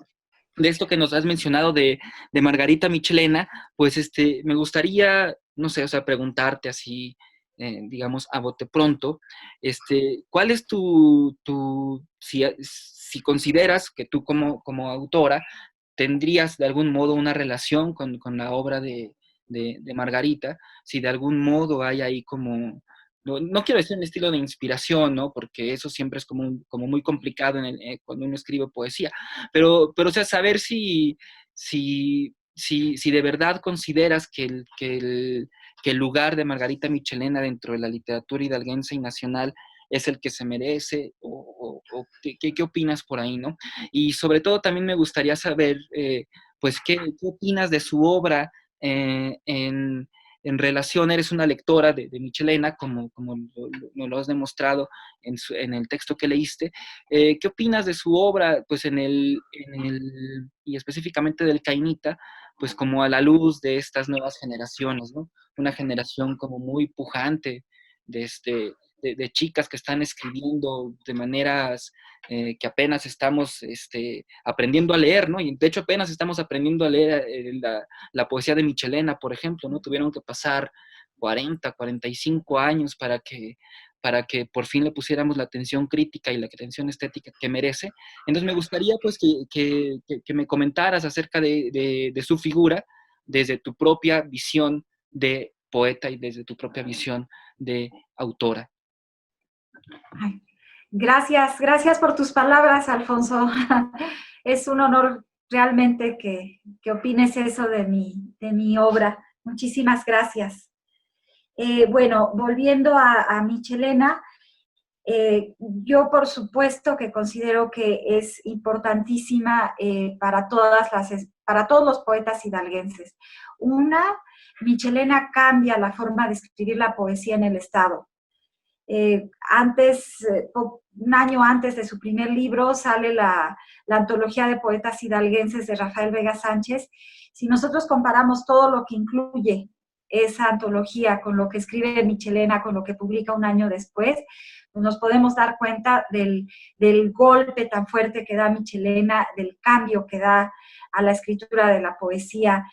[SPEAKER 2] esto que nos has mencionado de Margarita Michelena, pues me gustaría, no sé, o sea, preguntarte así, digamos, a bote pronto, ¿cuál es si consideras que tú como autora tendrías de algún modo una relación con la obra de Margarita, si de algún modo hay ahí como, no quiero decir un estilo de inspiración, ¿no? Porque eso siempre es como muy complicado cuando uno escribe poesía, pero o sea, saber si de verdad consideras que el lugar de Margarita Michelena dentro de la literatura hidalguense y nacional es el que se merece, o qué opinas por ahí, ¿no? Y sobre todo también me gustaría saber, pues, ¿qué opinas de su obra en relación? Eres una lectora de Michelena, como lo has demostrado en el texto que leíste. ¿Qué opinas de su obra, pues, y específicamente del Cainita, pues, como a la luz de estas nuevas generaciones, ¿no? Una generación como muy pujante de chicas que están escribiendo de maneras que apenas estamos aprendiendo a leer, ¿no? Y de hecho apenas estamos aprendiendo a leer la poesía de Michelena, por ejemplo, ¿no? Tuvieron que pasar 40, 45 años para que por fin le pusiéramos la atención crítica y la atención estética que merece. Entonces me gustaría pues que me comentaras acerca de su figura desde tu propia visión de poeta y desde tu propia visión de autora.
[SPEAKER 3] Ay, gracias, gracias por tus palabras, Alfonso. Es un honor realmente que opines eso de mi obra. Muchísimas gracias. Bueno, volviendo a Michelena, yo por supuesto que considero que es importantísima para todos los poetas hidalguenses. Una, Michelena cambia la forma de escribir la poesía en el Estado. Un año antes de su primer libro sale la antología de poetas hidalguenses de Rafael Vega Sánchez. Si nosotros comparamos todo lo que incluye esa antología con lo que escribe Michelena, con lo que publica un año después, pues nos podemos dar cuenta del golpe tan fuerte que da Michelena, del cambio que da a la escritura de la poesía,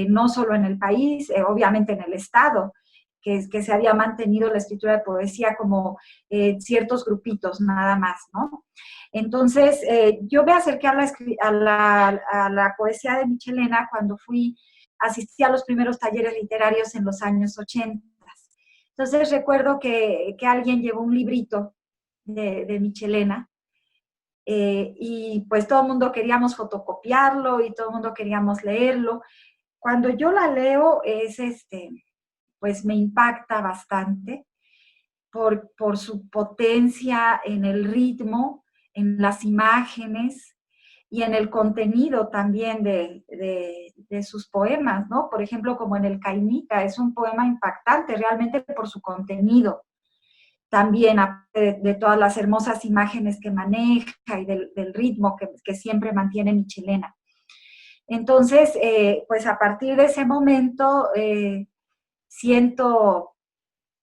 [SPEAKER 3] no solo en el país, obviamente en el Estado, que se había mantenido la escritura de poesía como ciertos grupitos nada más, ¿no? Entonces, yo me acerqué a la poesía de Michelena cuando asistí a los primeros talleres literarios en los años 80. Entonces recuerdo que alguien llevó un librito de Michelena y pues todo el mundo queríamos fotocopiarlo y todo el mundo queríamos leerlo. Cuando yo la leo pues me impacta bastante por su potencia en el ritmo, en las imágenes y en el contenido también de sus poemas, ¿no? Por ejemplo, como en El Cainita, es un poema impactante realmente por su contenido. También de todas las hermosas imágenes que maneja y del ritmo que siempre mantiene Michelena. Entonces, pues a partir de ese momento siento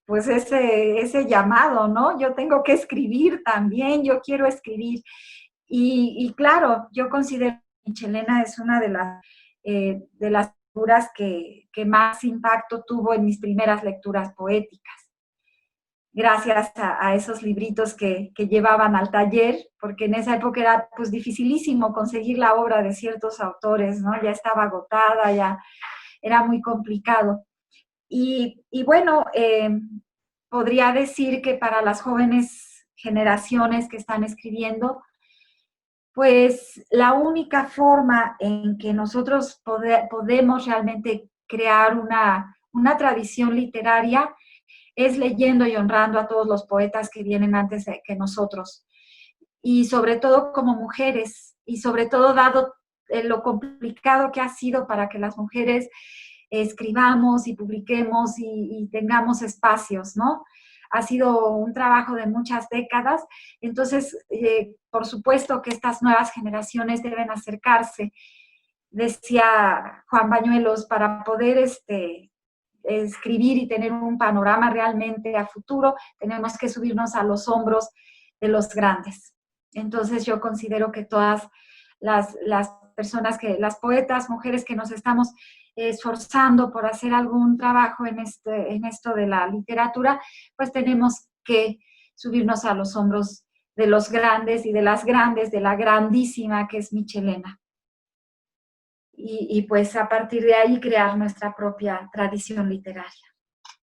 [SPEAKER 3] pues ese llamado, ¿no? Yo tengo que escribir también, yo quiero escribir. Y claro, yo considero que Michelena es una de las figuras que más impacto tuvo en mis primeras lecturas poéticas. Gracias a esos libritos que llevaban al taller, porque en esa época era pues dificilísimo conseguir la obra de ciertos autores, ¿no? Ya estaba agotada, ya era muy complicado. Y bueno, podría decir que para las jóvenes generaciones que están escribiendo, pues la única forma en que nosotros podemos realmente crear una tradición literaria es leyendo y honrando a todos los poetas que vienen antes que nosotros. Y sobre todo como mujeres, y sobre todo dado lo complicado que ha sido para que las mujeres escribamos y publiquemos y tengamos espacios, ¿no? Ha sido un trabajo de muchas décadas, entonces, por supuesto que estas nuevas generaciones deben acercarse, decía Juan Bañuelos, para poder escribir y tener un panorama realmente a futuro, tenemos que subirnos a los hombros de los grandes. Entonces yo considero que todas las personas, las poetas, mujeres que nos estamos esforzando por hacer algún trabajo en esto de la literatura, pues tenemos que subirnos a los hombros de los grandes y de las grandes, de la grandísima que es Michelena. Y pues a partir de ahí crear nuestra propia tradición literaria.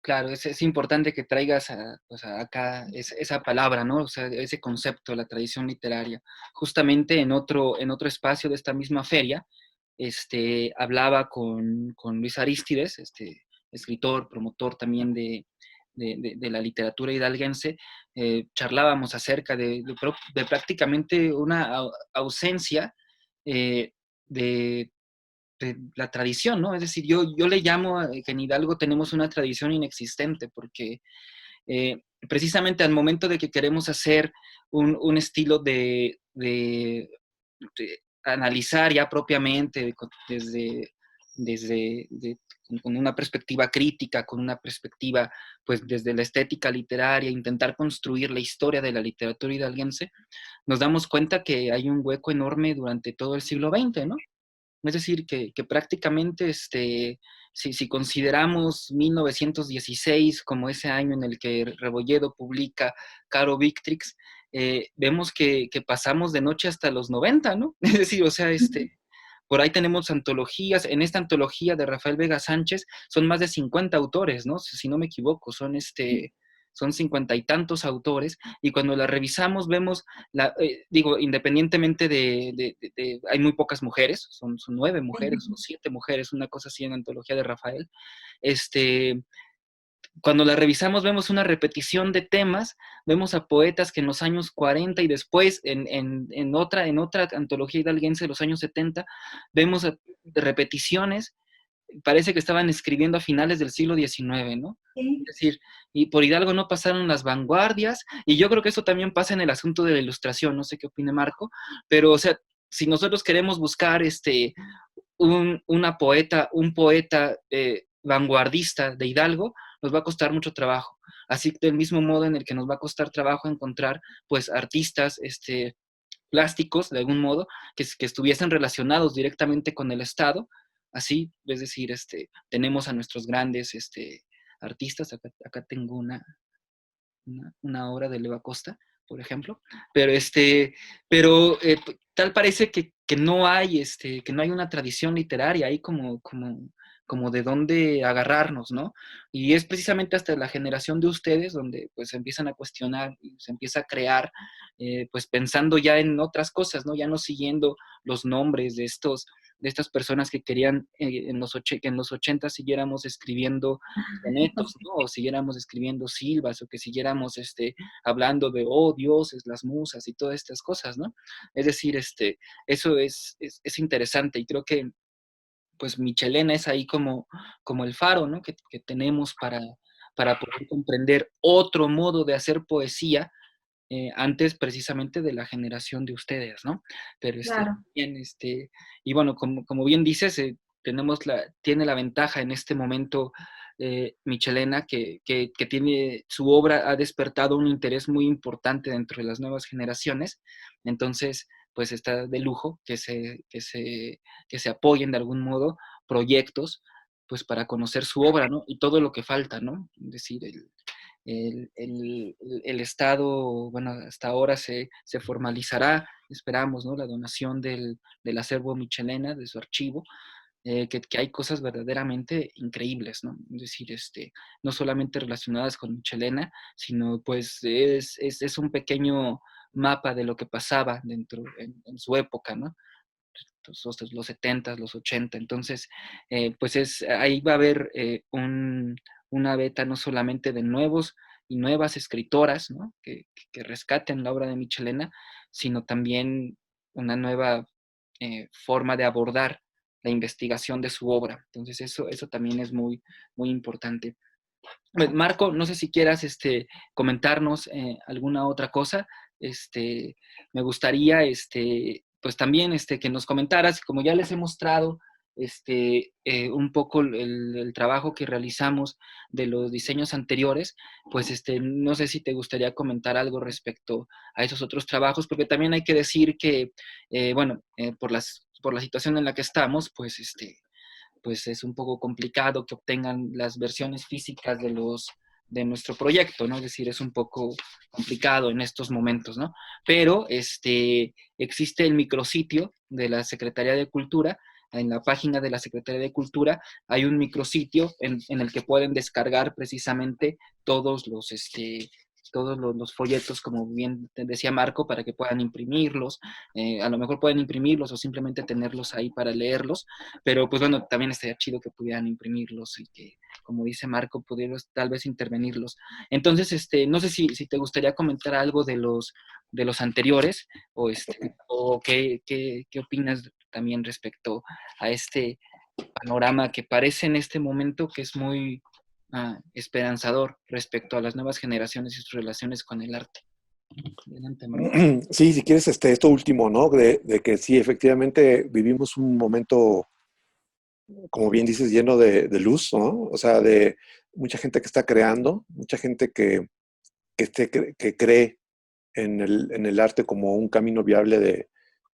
[SPEAKER 2] Claro, es importante que traigas acá esa palabra, ¿no? O sea, ese concepto, la tradición literaria. Justamente en otro espacio de esta misma feria, hablaba con Luis Arístides, escritor, promotor también de la literatura hidalguense, charlábamos acerca de prácticamente una ausencia de la tradición, ¿no? Es decir, yo le llamo que en Hidalgo tenemos una tradición inexistente, porque precisamente al momento de que queremos hacer un estilo de analizar ya propiamente con una perspectiva crítica, con una perspectiva, pues desde la estética literaria, intentar construir la historia de la literatura hidalguense, nos damos cuenta que hay un hueco enorme durante todo el siglo XX, ¿no? Es decir, que prácticamente, si consideramos 1916 como ese año en el que Rebolledo publica Caro Victrix, vemos que pasamos de noche hasta los 90, ¿no? Es decir, o sea, por ahí tenemos antologías. En esta antología de Rafael Vega Sánchez son más de 50 autores, ¿no? Si no me equivoco, son 50 y tantos autores, y cuando la revisamos vemos, digo, independientemente hay muy pocas mujeres, son 9 mujeres o 7 mujeres, una cosa así en la antología de Rafael. Cuando la revisamos vemos una repetición de temas, vemos a poetas que en los años 40 y después en otra antología hidalguense de los años 70, vemos repeticiones, parece que estaban escribiendo a finales del siglo XIX, ¿no?
[SPEAKER 3] Sí.
[SPEAKER 2] Es decir, y por Hidalgo no pasaron las vanguardias, y yo creo que eso también pasa en el asunto de la ilustración, no sé qué opine Marco, pero, o sea, si nosotros queremos buscar un poeta vanguardista de Hidalgo, nos va a costar mucho trabajo. Así del mismo modo en el que nos va a costar trabajo encontrar, pues, artistas, plásticos, de algún modo, que estuviesen relacionados directamente con el Estado. Así, es decir, tenemos a nuestros grandes artistas. Acá tengo una obra de Leva Costa, por ejemplo, pero tal parece que no hay, que no hay una tradición literaria ahí como de dónde agarrarnos, ¿no? Y es precisamente hasta la generación de ustedes donde pues se empiezan a cuestionar y se empieza a crear, pues pensando ya en otras cosas, ¿no? Ya no siguiendo los nombres de estas personas que querían que en los 80 siguiéramos escribiendo sonetos, ¿no? O siguiéramos escribiendo silvas, o que siguiéramos hablando de, oh, dioses, las musas y todas estas cosas, ¿no? Es decir, eso es interesante, y creo que pues Michelena es ahí como el faro, ¿no? Que tenemos para poder comprender otro modo de hacer poesía, antes precisamente de la generación de ustedes, ¿no? Pero
[SPEAKER 3] Claro.
[SPEAKER 2] bien, y bueno, como bien dices, tiene la ventaja en este momento, Michelena, que tiene su obra, ha despertado un interés muy importante dentro de las nuevas generaciones. Entonces, pues está de lujo que se apoyen de algún modo proyectos, pues para conocer su obra, ¿no? Y todo lo que falta, ¿no? Es decir, el Estado, bueno, hasta ahora se formalizará, esperamos, ¿no? La donación del acervo Michelena, de su archivo, que hay cosas verdaderamente increíbles, ¿no? Es decir, no solamente relacionadas con Michelena, sino pues es un pequeño mapa de lo que pasaba en su época, ¿no? Los 70, los 80. Entonces, pues ahí va a haber una beta no solamente de nuevos y nuevas escritoras, ¿no? que rescaten la obra de Michelena, sino también una nueva forma de abordar la investigación de su obra. Entonces, eso también es muy, muy importante. Marco, no sé si quieras comentarnos alguna otra cosa. Me gustaría pues también que nos comentaras, como ya les he mostrado un poco el trabajo que realizamos de los diseños anteriores, pues no sé si te gustaría comentar algo respecto a esos otros trabajos, porque también hay que decir que, bueno, por la situación en la que estamos, pues es un poco complicado que obtengan las versiones físicas de nuestro proyecto, ¿no? Es decir, es un poco complicado en estos momentos, ¿no? Pero existe el micrositio de la Secretaría de Cultura. En la página de la Secretaría de Cultura hay un micrositio en el que pueden descargar precisamente todos los folletos, como bien te decía Marco, para que puedan imprimirlos. A lo mejor pueden imprimirlos o simplemente tenerlos ahí para leerlos, pero pues bueno, también estaría chido que pudieran imprimirlos y que, como dice Marco, pudieran tal vez intervenirlos. Entonces, no sé si te gustaría comentar algo de los anteriores, o qué opinas también respecto a este panorama que parece en este momento que es muy esperanzador respecto a las nuevas generaciones y sus relaciones con el arte. Adelante, Marco.
[SPEAKER 4] Sí, si quieres, esto último, ¿no? De que sí, efectivamente vivimos un momento, como bien dices, lleno de luz, ¿no? O sea, de mucha gente que está creando, mucha gente que cree en el arte como un camino viable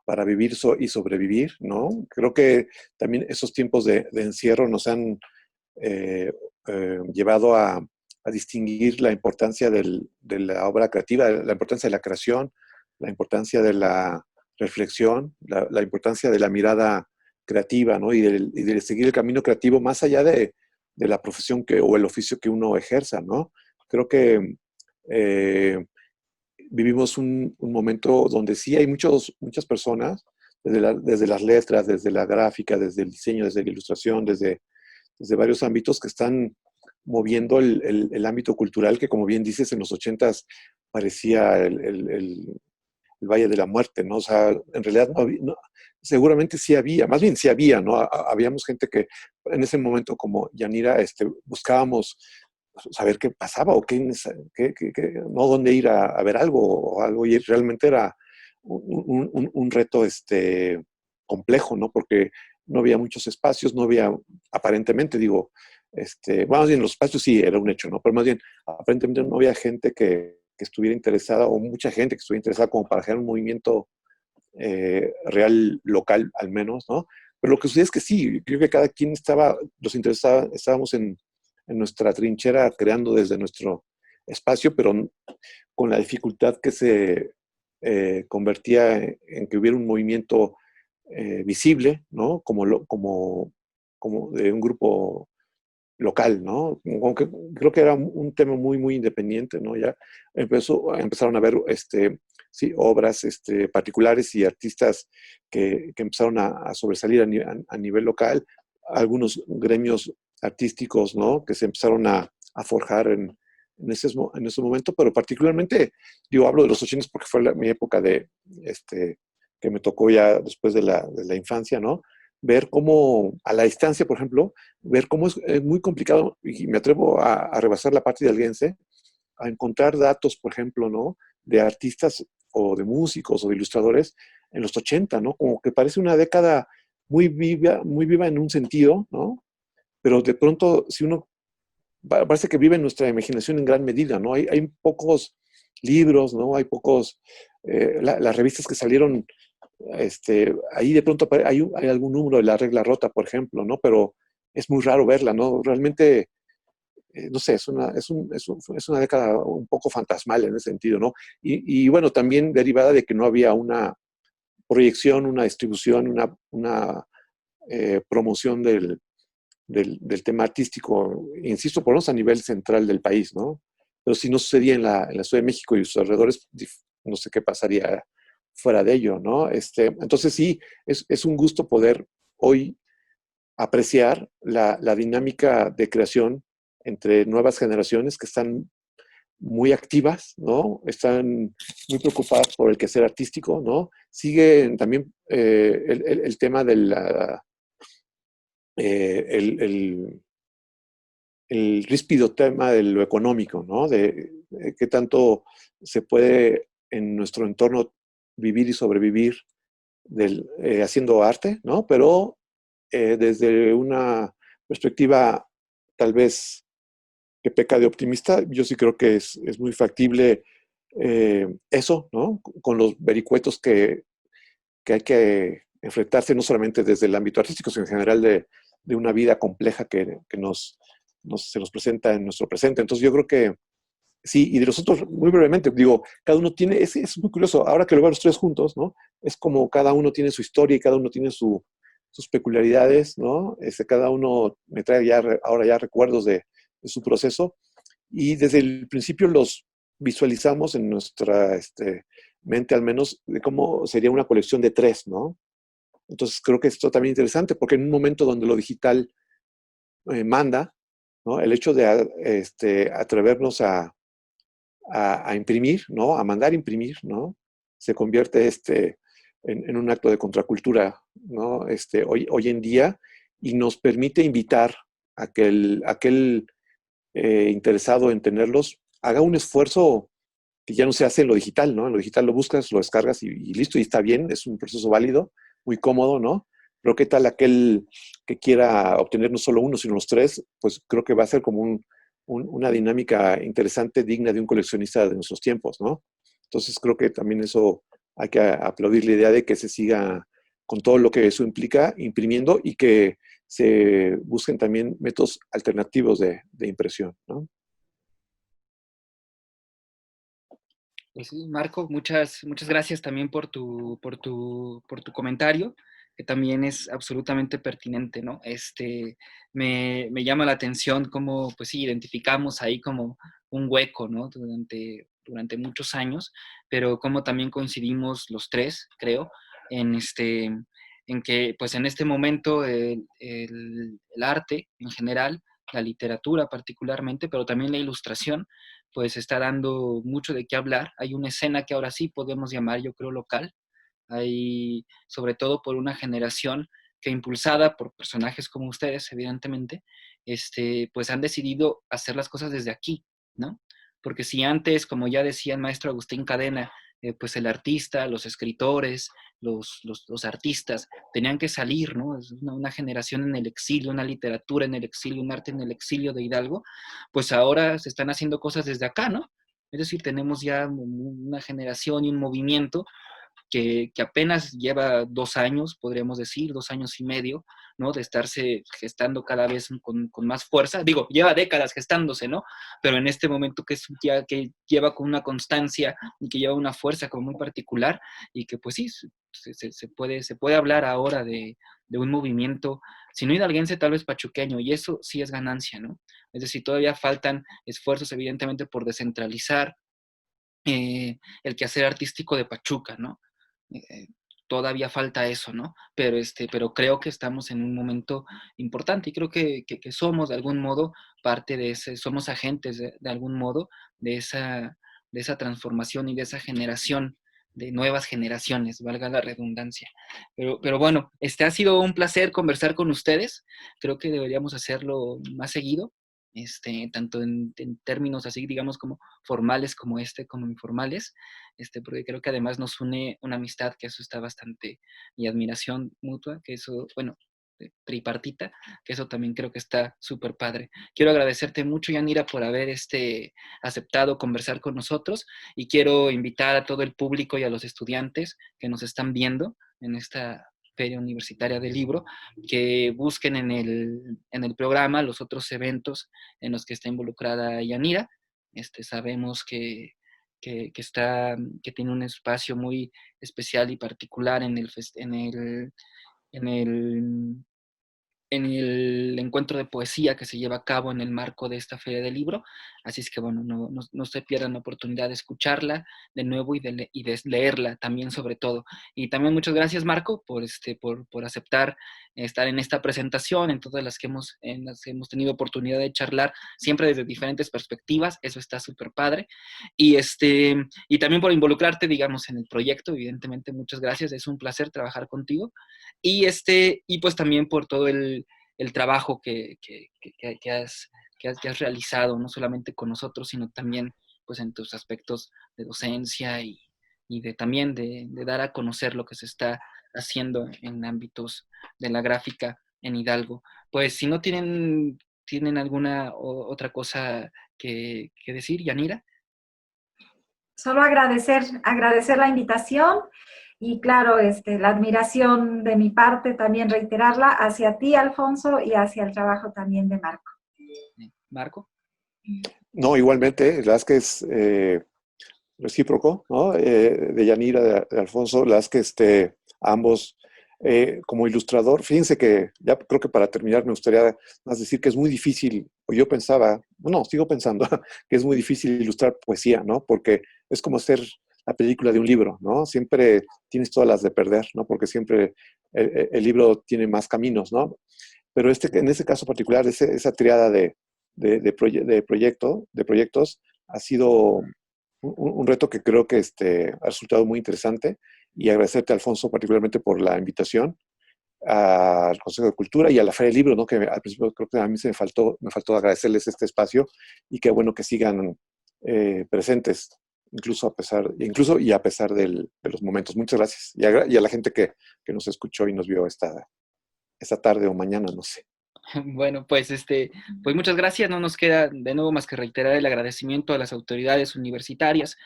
[SPEAKER 4] para vivir y sobrevivir, ¿no? Creo que también esos tiempos de encierro nos han llevado a distinguir la importancia de la obra creativa, la importancia de la creación, la importancia de la reflexión, la importancia de la mirada creativa, ¿no? Y de seguir el camino creativo más allá de la profesión o el oficio que uno ejerza, ¿no? Creo que vivimos un momento donde sí hay muchas personas, desde las letras, desde la gráfica, desde el diseño, desde la ilustración, desde varios ámbitos que están moviendo el ámbito cultural que, como bien dices, en los 80s parecía el Valle de la Muerte, ¿no? O sea, en realidad seguramente sí había, más bien sí había, ¿no? Habíamos gente que en ese momento, como Yanira, buscábamos saber qué pasaba o no dónde ir a ver algo o algo, y realmente era un reto complejo, ¿no? Porque no había muchos espacios, no había, aparentemente, digo, bueno, más bien los espacios sí era un hecho, ¿no? Pero más bien, aparentemente no había gente que estuviera interesada, o mucha gente que estuviera interesada como para generar un movimiento real, local, al menos, ¿no? Pero lo que sucede es que sí, creo que cada quien nos interesaba, estábamos en nuestra trinchera creando desde nuestro espacio, pero con la dificultad que se convertía en que hubiera un movimiento visible, ¿no? Como de un grupo local, ¿no? Aunque creo que era un tema muy, muy independiente, ¿no? Ya empezaron a ver sí, obras particulares y artistas que empezaron a sobresalir a nivel local, algunos gremios artísticos, ¿no? Que se empezaron a forjar en ese momento, pero particularmente, digo, hablo de los 80 porque fue mi época que me tocó ya después de la infancia, ¿no? Ver cómo, a la distancia, por ejemplo, ver cómo es muy complicado, y me atrevo a rebasar la parte hidalguense, a encontrar datos, por ejemplo, ¿no? De artistas o de músicos o de ilustradores en los 80, ¿no? Como que parece una década muy viva en un sentido, ¿no? Pero de pronto, si uno, parece que vive en nuestra imaginación en gran medida, ¿no? Hay pocos libros, ¿no? Hay pocos, las revistas que salieron, ahí de pronto hay algún número de La Regla Rota, por ejemplo, ¿no? Pero es muy raro verla, ¿no? Realmente, no sé, es una década un poco fantasmal en ese sentido, ¿no? Y bueno, también derivada de que no había una proyección, una distribución, una promoción del tema artístico, insisto, por lo menos a nivel central del país, ¿no? Pero si no sucedía en la Ciudad de México y sus alrededores, no sé qué pasaría fuera de ello, ¿no? Entonces sí, es un gusto poder hoy apreciar la dinámica de creación entre nuevas generaciones que están muy activas, ¿no? Están muy preocupadas por el quehacer artístico, ¿no? Sigue también el tema de el ríspido tema de lo económico, ¿no? De qué tanto se puede en nuestro entorno vivir y sobrevivir haciendo arte, ¿no? Pero desde una perspectiva tal vez que peca de optimista, yo sí creo que es muy factible eso, ¿no? Con los vericuetos que hay que enfrentarse no solamente desde el ámbito artístico, sino en general de una vida compleja que se nos presenta en nuestro presente. Entonces yo creo que sí, y de los otros, muy brevemente, digo, cada uno tiene, es muy curioso, ahora que lo veo los tres juntos, ¿no? Es como cada uno tiene su historia y cada uno tiene sus peculiaridades, ¿no? Cada uno me trae ahora ya recuerdos de su proceso, y desde el principio los visualizamos en nuestra mente, al menos, de cómo sería una colección de tres, ¿no? Entonces creo que esto también es interesante, porque en un momento donde lo digital manda, ¿no? El hecho de atrevernos a imprimir, ¿no? A mandar imprimir, ¿no? Se convierte en un acto de contracultura, ¿no? Hoy en día, y nos permite invitar a que aquel interesado en tenerlos haga un esfuerzo que ya no se hace en lo digital, ¿no? En lo digital lo buscas, lo descargas y listo, y está bien, es un proceso válido, muy cómodo, ¿no? Pero qué tal aquel que quiera obtener no solo uno, sino los tres, pues creo que va a ser como una dinámica interesante, digna de un coleccionista de nuestros tiempos, ¿no? Entonces creo que también eso hay que aplaudir la idea de que se siga con todo lo que eso implica, imprimiendo y que se busquen también métodos alternativos de impresión, ¿no?
[SPEAKER 2] Pues sí, Marco, muchas gracias también por tu comentario, que también es absolutamente pertinente, ¿no? Me llama la atención cómo, pues sí, identificamos ahí como un hueco, ¿no? Durante muchos años, pero cómo también coincidimos los tres, creo, en en que, pues en este momento el arte en general, la literatura particularmente, pero también la ilustración, pues está dando mucho de qué hablar. Hay una escena que ahora sí podemos llamar, yo creo, local. Hay, sobre todo por una generación que impulsada por personajes como ustedes, evidentemente, pues han decidido hacer las cosas desde aquí, ¿no? Porque si antes, como ya decía el maestro Agustín Cadena, pues el artista, los escritores, los artistas tenían que salir, ¿no? Es una generación en el exilio, una literatura en el exilio, un arte en el exilio de Hidalgo, pues ahora se están haciendo cosas desde acá, ¿no? Es decir, tenemos ya una generación y un movimiento que apenas lleva 2 años, podríamos decir, 2 años y medio, ¿no? De estarse gestando cada vez con más fuerza. Digo, lleva décadas gestándose, ¿no? Pero en este momento que lleva con una constancia y que lleva una fuerza como muy particular y que pues sí, se puede hablar ahora de un movimiento, si no hidalguense, tal vez pachuqueño, y eso sí es ganancia, ¿no? Es decir, todavía faltan esfuerzos, evidentemente, por descentralizar el quehacer artístico de Pachuca, ¿no? Eh, Todavía falta eso, ¿no? Pero creo que estamos en un momento importante y creo que somos de algún modo parte de ese, somos agentes de algún modo de esa transformación y de esa generación de nuevas generaciones, valga la redundancia. Pero bueno, ha sido un placer conversar con ustedes. Creo que deberíamos hacerlo más seguido, tanto en términos así, digamos, como formales como como informales, porque creo que además nos une una amistad, que eso está bastante, y admiración mutua, que eso, bueno, tripartita, que eso también creo que está súper padre. Quiero agradecerte mucho, Yanira, por haber aceptado conversar con nosotros y quiero invitar a todo el público y a los estudiantes que nos están viendo en esta Feria Universitaria del Libro, que busquen en el programa los otros eventos en los que está involucrada Yanira. Sabemos que tiene un espacio muy especial y particular en el, en el encuentro de poesía que se lleva a cabo en el marco de esta Feria del Libro. Así es que, bueno, no se pierdan la oportunidad de escucharla de nuevo y de leerla también, sobre todo. Y también muchas gracias, Marco, por aceptar estar en esta presentación, en todas en las que hemos tenido oportunidad de charlar, siempre desde diferentes perspectivas. Eso está súper padre. Y también por involucrarte, digamos, en el proyecto. Evidentemente, muchas gracias. Es un placer trabajar contigo. Y pues también por todo el trabajo que has realizado, no solamente con nosotros, sino también pues en tus aspectos de docencia y también de dar a conocer lo que se está haciendo en ámbitos de la gráfica en Hidalgo. Pues si no tienen alguna otra cosa que decir, Yanira.
[SPEAKER 3] Solo agradecer la invitación y claro, la admiración de mi parte también reiterarla hacia ti, Alfonso, y hacia el trabajo también de Marco.
[SPEAKER 2] Marco.
[SPEAKER 4] No, igualmente, la verdad es que es recíproco, ¿no? De Yanira, de Alfonso, la verdad es que ambos, como ilustrador, fíjense que ya creo que para terminar me gustaría más decir que es muy difícil, o yo pensaba, bueno, sigo pensando, que es muy difícil ilustrar poesía, ¿no? Porque es como hacer la película de un libro, ¿no? Siempre tienes todas las de perder, ¿no? Porque siempre el libro tiene más caminos, ¿no? Pero en este caso particular, esa triada de proyectos ha sido un reto que creo que ha resultado muy interesante, y agradecerte, Alfonso, particularmente por la invitación al Consejo de Cultura y a la Feria del Libro, ¿no? Que al principio creo que a mí me faltó agradecerles este espacio, y qué bueno que sigan presentes, incluso y a pesar de los momentos. Muchas gracias. Y a la gente que nos escuchó y nos vio esta tarde o mañana, no sé.
[SPEAKER 2] Bueno, pues muchas gracias. No nos queda de nuevo más que reiterar el agradecimiento a las autoridades universitarias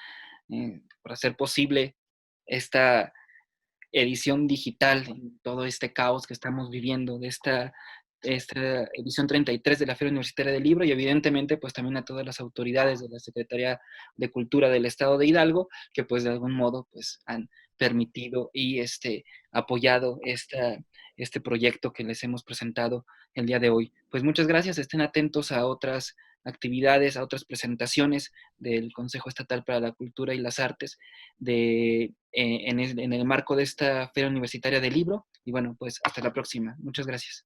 [SPEAKER 2] por hacer posible esta edición digital, en todo este caos que estamos viviendo, de esta edición 33 de la Feria Universitaria del Libro, y evidentemente pues también a todas las autoridades de la Secretaría de Cultura del Estado de Hidalgo, que pues de algún modo pues han permitido y apoyado este proyecto que les hemos presentado el día de hoy. Pues muchas gracias, estén atentos a otras actividades, a otras presentaciones del Consejo Estatal para la Cultura y las Artes en el marco de esta Feria Universitaria del Libro. Y bueno, pues hasta la próxima. Muchas gracias.